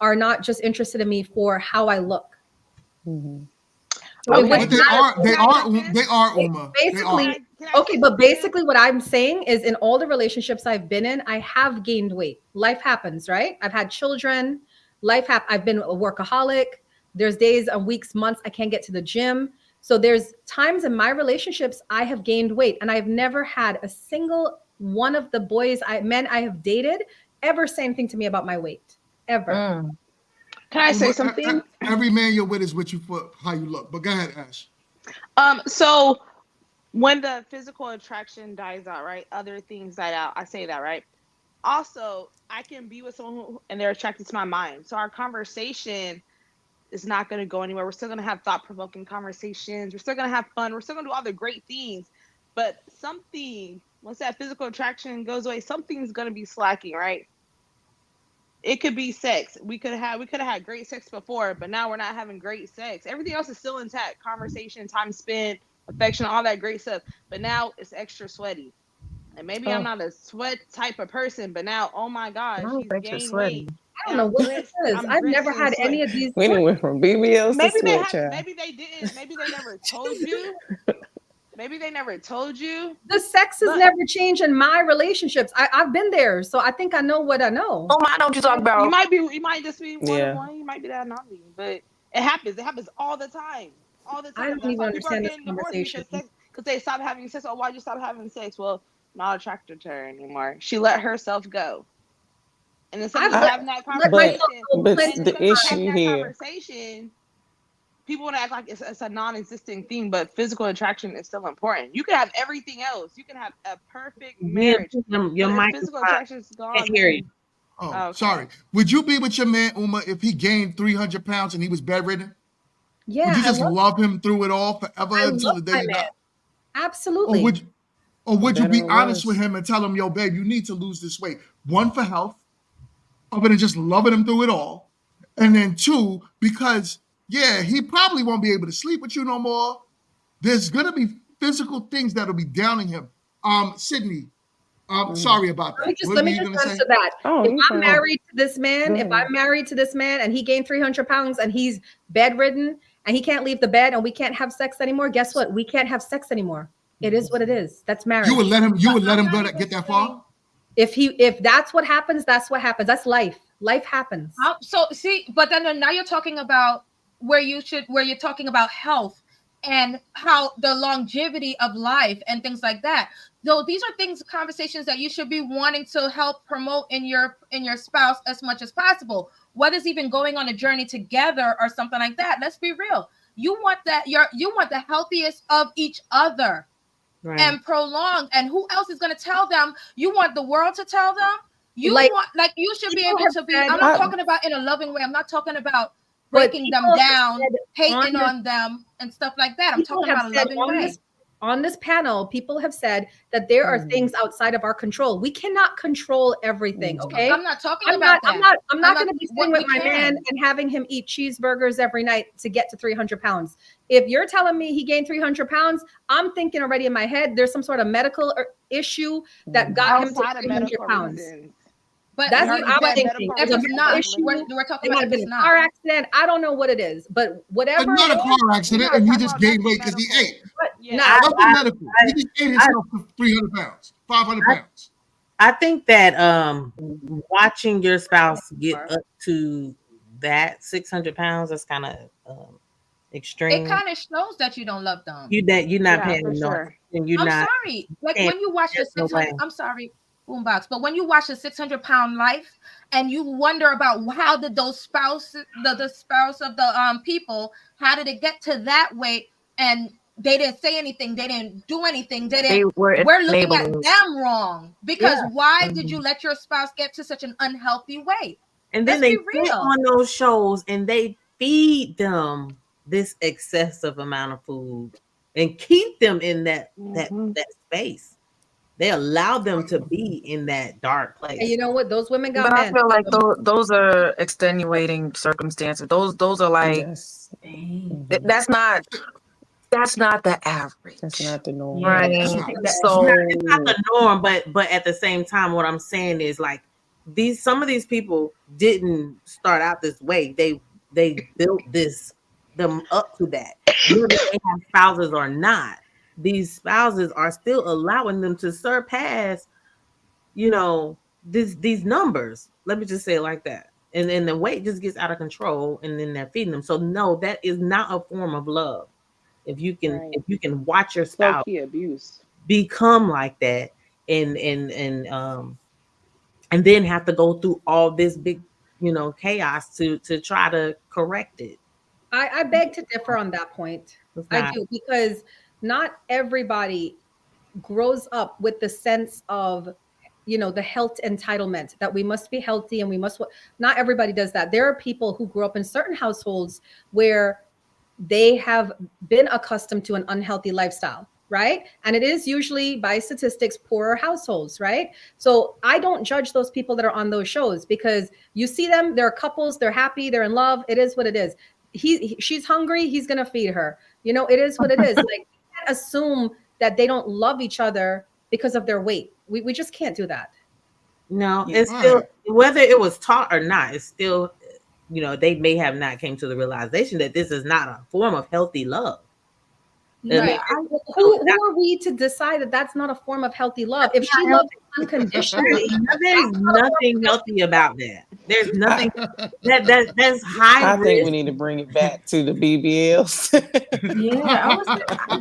are not just interested in me for how I look. So it But would they are Uma. basically They are. okay, but basically what I'm saying is in all the relationships I've been in, I have gained weight. Life happens, right? I've had children. I've been a workaholic. There's days and weeks, months I can't get to the gym. So there's times in my relationships I have gained weight, and I've never had a single one of the men I have dated ever say anything to me about my weight. Ever. Can I say something? Every man you're with is with you for how you look. But go ahead, Ash. So when the physical attraction dies out, right? Other things die out. I say that, right? Also, I can be with someone and they're attracted to my mind. So our conversation is not going to go anywhere. We're still going to have thought-provoking conversations. We're still going to have fun. We're still going to do all the great things. But once that physical attraction goes away, something's going to be slacking, right? It could be sex. We could have had great sex before, but now we're not having great sex. Everything else is still intact. Conversation, time spent, affection, all that great stuff. But now it's extra sweaty. And maybe I'm not a sweat type of person, but now, oh my gosh, he's gained weight. I don't know what this is. I've never had any of these. We went from BBLs to sweat, child. Maybe they didn't. Maybe they never told you. Maybe they never told you. The sex has never changed in my relationships. I've been there, so I think I know what I know. Oh, I know what you're talking about. You might just be one. You might be that anomaly, but it happens. It happens all the time. All the time. I don't even understand this conversation. Because they stop having sex. Oh, why'd you stop having sex? Well, not attracted to her anymore. She let herself go. And instead of having that conversation, people want to act like it's a non-existing thing, but physical attraction is still important. You can have everything else. You can have a perfect marriage. Your physical attraction is gone. Can't hear you. Oh, okay. Sorry. Would you be with your man, Uma, if he gained 300 pounds and he was bedridden? Yeah. Would you just love him through it all forever until the day you die? Absolutely. Or would you be honest with him and tell him, yo, babe, you need to lose this weight? One, for health, other than just loving him through it all. And then two, because, yeah, he probably won't be able to sleep with you no more. There's going to be physical things that'll be downing him. Sydney, sorry about that. Let me just answer that. If I'm married to this man, and he gained 300 pounds and he's bedridden and he can't leave the bed and we can't have sex anymore, guess what? We can't have sex anymore. It is what it is. That's marriage. You would let him go get that far? If that's what happens, that's what happens. That's life. Life happens. So see, but then now you're talking about where you're talking about health and how the longevity of life and things like that. Though these are conversations that you should be wanting to help promote in your spouse as much as possible. Whether it's even going on a journey together or something like that. Let's be real. You want the healthiest of each other. Right. And prolonged. And who else is going to tell them? You want the world to tell them? You should be able to be. I'm not talking about in a loving way. I'm not talking about breaking them down, hating on them, and stuff like that. I'm talking about a loving way. On this panel, people have said that there are things outside of our control. We cannot control everything. Okay, I'm not talking about that. I'm not going to be sitting with my man and having him eat cheeseburgers every night to get to 300 pounds. If you're telling me he gained 300 pounds, I'm thinking already in my head there's some sort of medical issue that got him to 300 pounds. But that's what I'm thinking. If it's not, we're talking about if it's not. Car accident. I don't know what it is, but whatever. It's not a car accident, and he just gained weight because he ate. Nothing medical. He just ate himself for 300 pounds, 500 pounds. I think that watching your spouse get up to that 600 pounds is kind of extreme. It kind of shows that you don't love them. You're not paying enough, and you're I'm not. Sorry. Like when you watch the 600. I'm sorry. Boombox, but when you watch the 600-pound life and you wonder about how did those spouse of the people, how did it get to that weight, and they didn't say anything, they didn't do anything, we're looking at them wrong because why did you let your spouse get to such an unhealthy weight? And then they get on those shows and they feed them this excessive amount of food and keep them in that space. They allow them to be in that dark place. And you know what? Those women got But I men. feel like those are extenuating circumstances. Those are like that's not the average. That's not the norm. Right. It's not. So It's not the norm, but at the same time, what I'm saying is like some of these people didn't start out this way. They built them up to that. Whether they have spouses or not, these spouses are still allowing them to surpass, these numbers. Let me just say it like that. And then the weight just gets out of control, and then they're feeding them. So no, that is not a form of love. If you can watch your spouse Low-key abuse. become like that, and then have to go through all this big, chaos to try to correct it. I beg to differ on that point. I do, because not everybody grows up with the sense of, the health entitlement that we must be healthy and we must. Not everybody does that. There are people who grew up in certain households where they have been accustomed to an unhealthy lifestyle, right? And it is usually, by statistics, poorer households, right? So I don't judge those people that are on those shows, because you see them, they're couples, they're happy, they're in love. It is what it is. She's hungry, he's gonna feed her. It is what it is. Like, you can't assume that they don't love each other because of their weight. We just can't do that. No, it's still, whether it was taught or not, it's still, they may have not came to the realization that this is not a form of healthy love. Right. Who are we to decide that that's not a form of healthy love? If she loves unconditionally, there's nothing healthy about that. There's nothing that's high. I think we need to bring it back to the BBLs.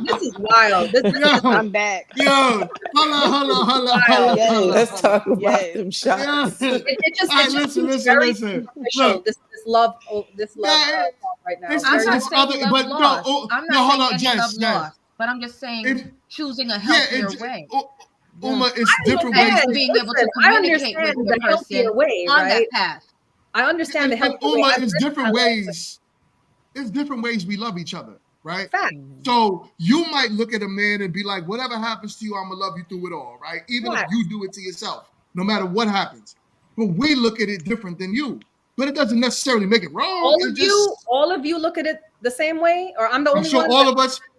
This is wild. I'm back. Yo, hold on. Let's talk about them shots. It just listen. Look, this love right now. I'm not saying other, love but lost. no, I'm no, not hold on, saying any Jess, love lost. But I'm just saying choosing a healthier way. Uma, it's different ways. Being able to communicate with your the healthier person way, on right? that path. I understand the healthier Uma, way. it's different ways. It's different ways we love each other, right? Fact. So you might look at a man and be like, whatever happens to you, I'm gonna love you through it all, right? Even if you do it to yourself, no matter what happens. But we look at it different than you. But it doesn't necessarily make it wrong. All of you look at it the same way, or I'm the only one? one.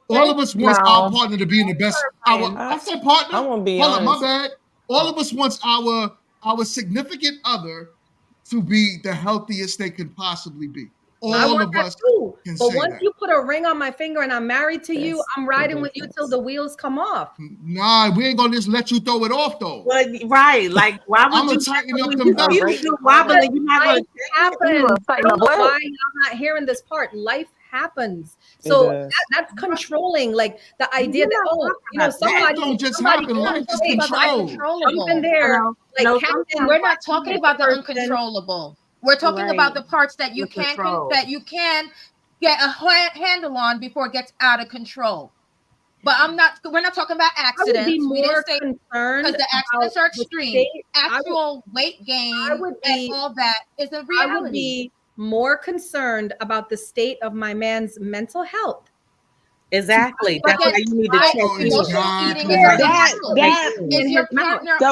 All of us want our partner to be in the best. I said partner. I want to be Hold honest. on, my bad. All of us wants our significant other to be the healthiest they can possibly be. All of us too. can But say once that. you put a ring on my finger and I'm married to you, I'm riding with you till the wheels come off. Nah, we ain't gonna just let you throw it off though. But, right, like why would I'm you gonna tighten up them belts. You wobbling? You're not gonna happens. I don't know why y'all not hearing this part. Life happens. So that's controlling, like the idea that somebody don't just happen. Life is control. Jump in there, We're not talking about the uncontrollable. We're talking about the parts that you can get a handle on before it gets out of control. But we're not talking about accidents. We didn't say because the accidents are extreme. Actual weight gain and all that is a reality. I would be more concerned about the state of my man's mental health. Exactly. That's why you need to check. Emotional eating is your partner. I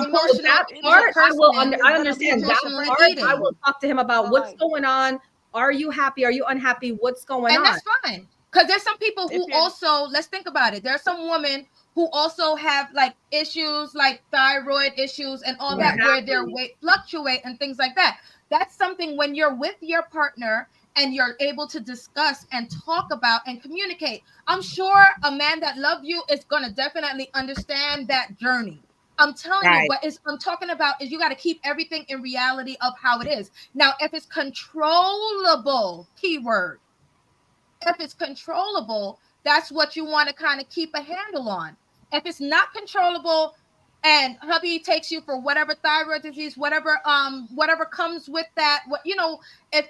understand that part. I will talk to him about what's going on. Are you happy? Are you unhappy? What's going on? And that's fine. Because there's some people who also, let's think about it. There are some women who also have like issues like thyroid issues and all that, where their weight fluctuate and things like that. That's something when you're with your partner and you're able to discuss and talk about and communicate. I'm sure a man that loves you is going to definitely understand that journey. I'm telling you, but I'm talking about is you got to keep everything in reality of how it is. Now, if it's controllable, keyword, if it's controllable, that's what you want to kind of keep a handle on. If it's not controllable and hubby takes you for whatever thyroid disease, whatever comes with that, if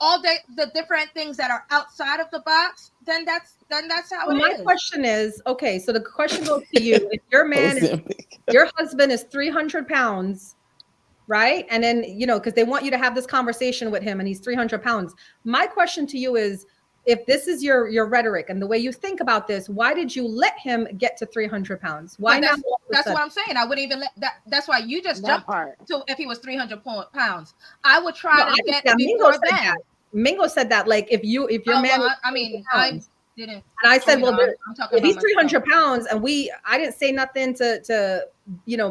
all the different things that are outside of the box, then that's how it is. My question is, okay, so the question goes to you. If your husband is 300 pounds, right? And then, because they want you to have this conversation with him and he's 300 pounds. My question to you is, if this is your rhetoric and the way you think about this, why did you let him get to 300 pounds? Why But not? that's what I'm saying. I wouldn't even let that. That's why you just That jumped part. to if he was 300 pounds. I would try No, to I didn't get say that. Mingo before said then. that. Mingo said that, like, if your Oh, man well, is I 300 mean, I pounds. didn't. And I said, well, I'm talking if about he's myself. 300 pounds and I didn't say nothing to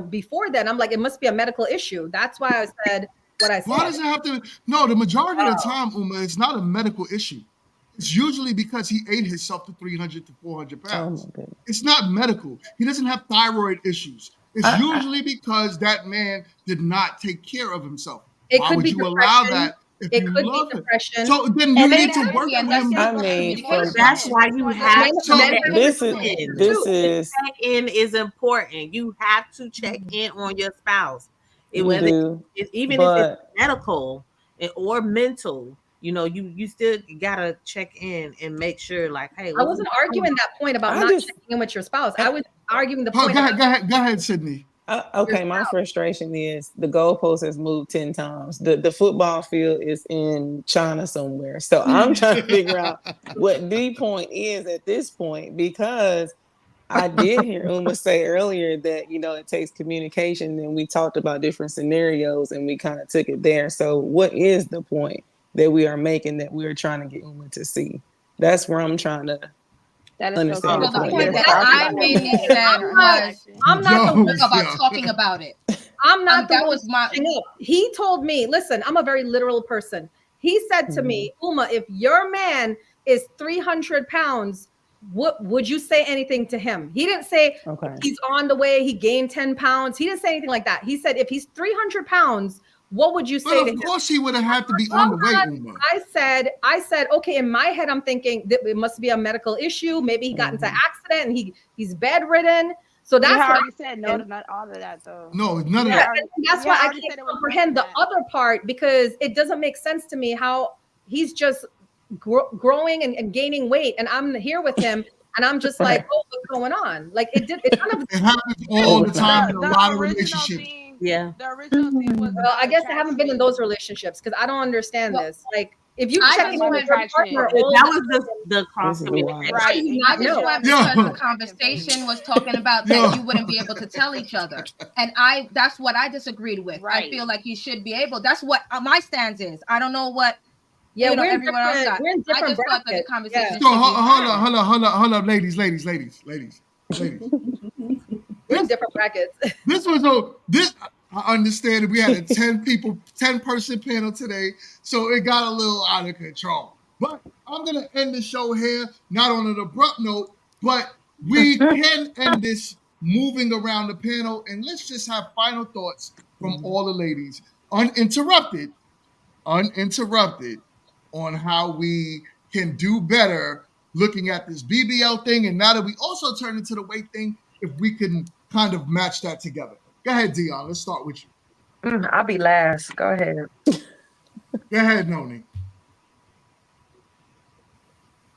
before then. I'm like, it must be a medical issue. That's why I said what I said. Why does it have to? No, the majority of the time, Uma, it's not a medical issue. It's usually because he ate himself to 300 to 400 pounds. It's not medical. He doesn't have thyroid issues. It's usually because that man did not take care of himself. It Why could would be you allow depression. that if It you could be love him? depression. So then you And need to then work with him. I mean, That's why you have to So check this in. is Check in is important. You have to check in on your spouse. You do, Even if it's but medical or mental, you still gotta check in and make sure, like, hey, I wasn't arguing that point about not checking in with your spouse. I was arguing the point. Go ahead, Sydney. Okay, my frustration is the goalpost has moved 10 times. The football field is in China somewhere. So I'm trying to figure out what the point is at this point, because I did hear Uma say earlier that, it takes communication, and we talked about different scenarios and we kind of took it there. So what is the point that we are making that we're trying to get Uma to see? That's where I'm trying to understand. Well, the point that I mainly said was I'm not the one about talking about it. I'm not the that one was my. He told me, listen, I'm a very literal person. He said to me, Uma, if your man is 300 pounds, what would you say anything to him? He didn't say he's on the way, he gained 10 pounds. He didn't say anything like that. He said, if he's 300 pounds, what would you say Well, to of him? course he would have had to be on the way, Uma. I said, okay, in my head, I'm thinking that it must be a medical issue. Maybe he got into an accident and he's bedridden. So that's You what already I said no to not all of that, though. No, none of that. and that's why I can't comprehend the other part, because it doesn't make sense to me how he's just growing and gaining weight, and I'm here with him, and I'm just like, oh, what's going on? Like it kind of It happens all the time in a lot of relationships. Yeah. The original thing was. Well, I guess I haven't been in those relationships because I don't understand this. Like, if you I check just in with went- your partner, That was the cross Right. How do you I not just know? went because the conversation was talking about that you wouldn't be able to tell each other. And that's what I disagreed with. I feel like you should be able. That's what my stance is. I don't know what Yeah, we're in everyone else got. we're in I different just thought that the brackets. conversation Yeah. So should be hold up, ladies. We're in different brackets. I understand that we had a 10 person panel today, so it got a little out of control. But I'm gonna end the show here, not on an abrupt note, but we can end this moving around the panel, and let's just have final thoughts from all the ladies, uninterrupted, on how we can do better looking at this BBL thing. And now that we also turn into the weight thing, if we can kind of match that together. Go ahead, Dion. Let's start with you. I'll be last. Go ahead. Go ahead, Noni.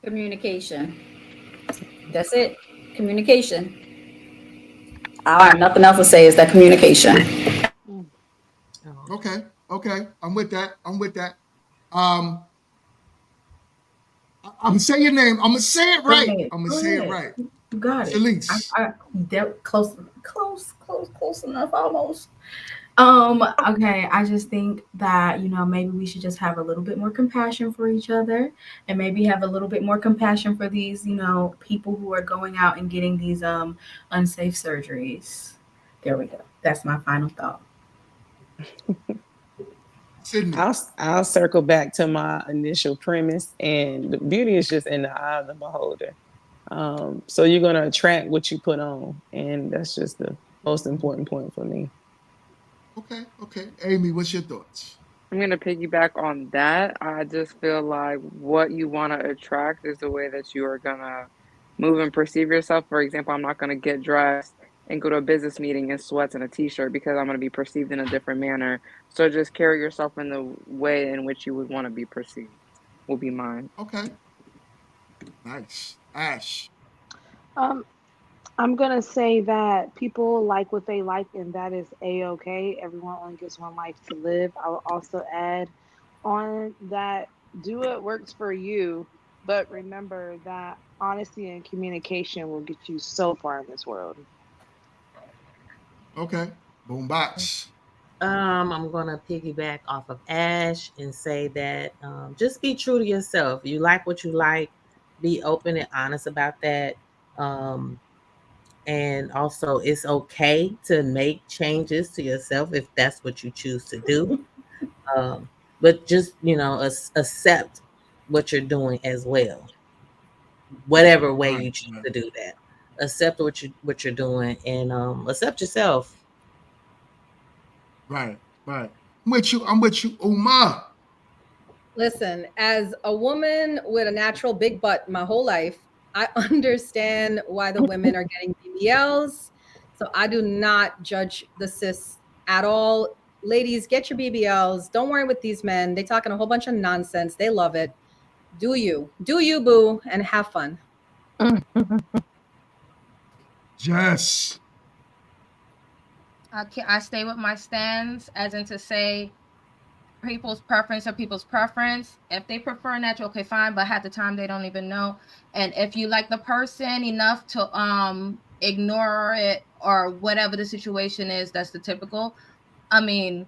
Communication. That's it. Communication. I have nothing else to say is that communication. Okay. I'm with that. I'm saying your name. I'm gonna say it right. You got it. Elise. Close enough, almost. Okay, I just think that maybe we should just have a little bit more compassion for each other, and maybe have a little bit more compassion for these people who are going out and getting these unsafe surgeries. There we go. That's my final thought. I'll circle back to my initial premise, and the beauty is just in the eye of the beholder. So you're going to attract what you put on, and that's just the most important point for me. Okay. Amy, what's your thoughts? I'm going to piggyback on that. I just feel like what you want to attract is the way that you are going to move and perceive yourself. For example, I'm not going to get dressed and go to a business meeting in sweats and a t-shirt because I'm going to be perceived in a different manner. So just carry yourself in the way in which you would want to be perceived will be mine. Okay. Nice. Ash. I'm gonna say that people like what they like, and that is a-okay. Everyone only gets one life to live. I will also add on that do what works for you. But remember that honesty and communication will get you so far in this world. Okay. Boombox. I'm gonna piggyback off of Ash and say that just be true to yourself. You like what you like, be open and honest about that. Um, and also, it's okay to make changes to yourself if that's what you choose to do. Um, but just accept what you're doing as well, whatever way Right, you choose right, to do that. Accept what you're doing and accept yourself. right, right. I'm with you, Uma. Listen, as a woman with a natural big butt my whole life, I understand why the women are getting BBLs. So I do not judge the cis at all. Ladies, get your BBLs. Don't worry with these men. They talking a whole bunch of nonsense. They love it. Do you, boo, and have fun. Yes. I stay with my stance, as in to say people's preference are people's preference. If they prefer natural, okay, fine, but half the time they don't even know. And if you like the person enough to ignore it or whatever the situation is, that's the typical. I mean,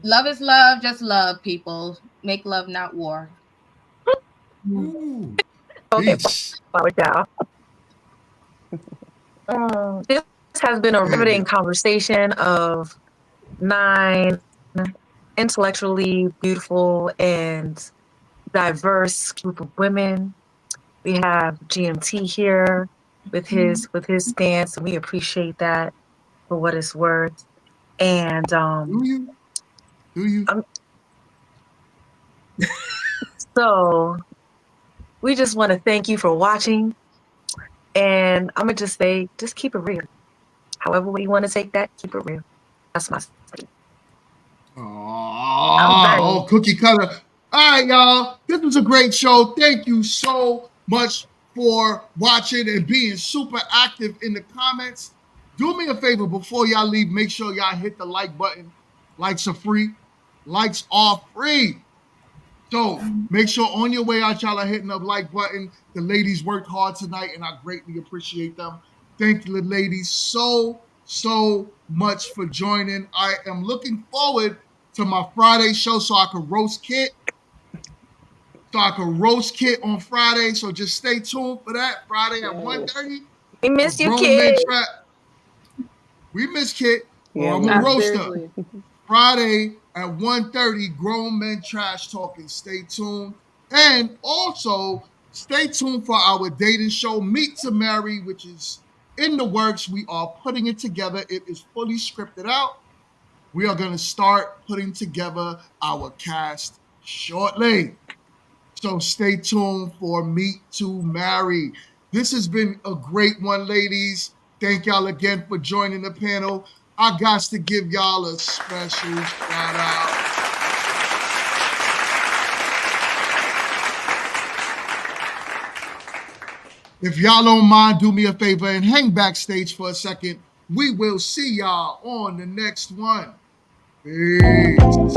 love is love, just love, people. Make love, not war. Ooh. Okay, Peace. power down. This has been a Yeah, riveting conversation of 9 intellectually beautiful and diverse group of women. We have GMT here with his stance, and we appreciate that for what it's worth. And Do you? Do you? so we just want to thank you for watching. And I'm gonna just say, just keep it real. However way you want to take that, keep it real. That's my statement. Oh, cookie cutter. All right, y'all. This was a great show. Thank you so much for watching and being super active in the comments. Do me a favor before y'all leave. Make sure y'all hit the like button. Likes are free. Likes are free. So make sure on your way out, y'all are hitting the like button. The ladies worked hard tonight, and I greatly appreciate them. Thank you, ladies, so much for joining. I am looking forward to my Friday show so I can roast Kit. On Friday. So just stay tuned for that. Friday at 1:30. We miss you, Grown Men kid. Trap. We miss Kit. Well, Yeah, I'm we gonna do. roast her. Seriously. Friday at 1:30, Grown Men Trash Talking. Stay tuned. And also, stay tuned for our dating show, Meet to Marry, which is in the works. We are putting it together. It is fully scripted out. We are going to start putting together our cast shortly. So stay tuned for Meet to Marry. This has been a great one, ladies. Thank y'all again for joining the panel. I got to give y'all a special shout out. If y'all don't mind, do me a favor and hang backstage for a second. We will see y'all on the next one. Peace.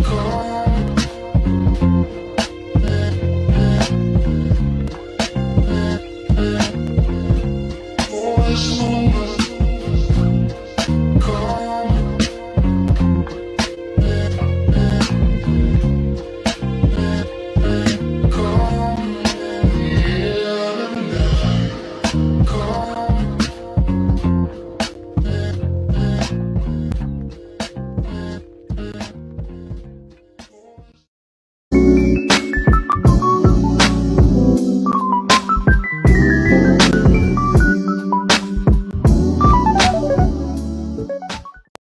Go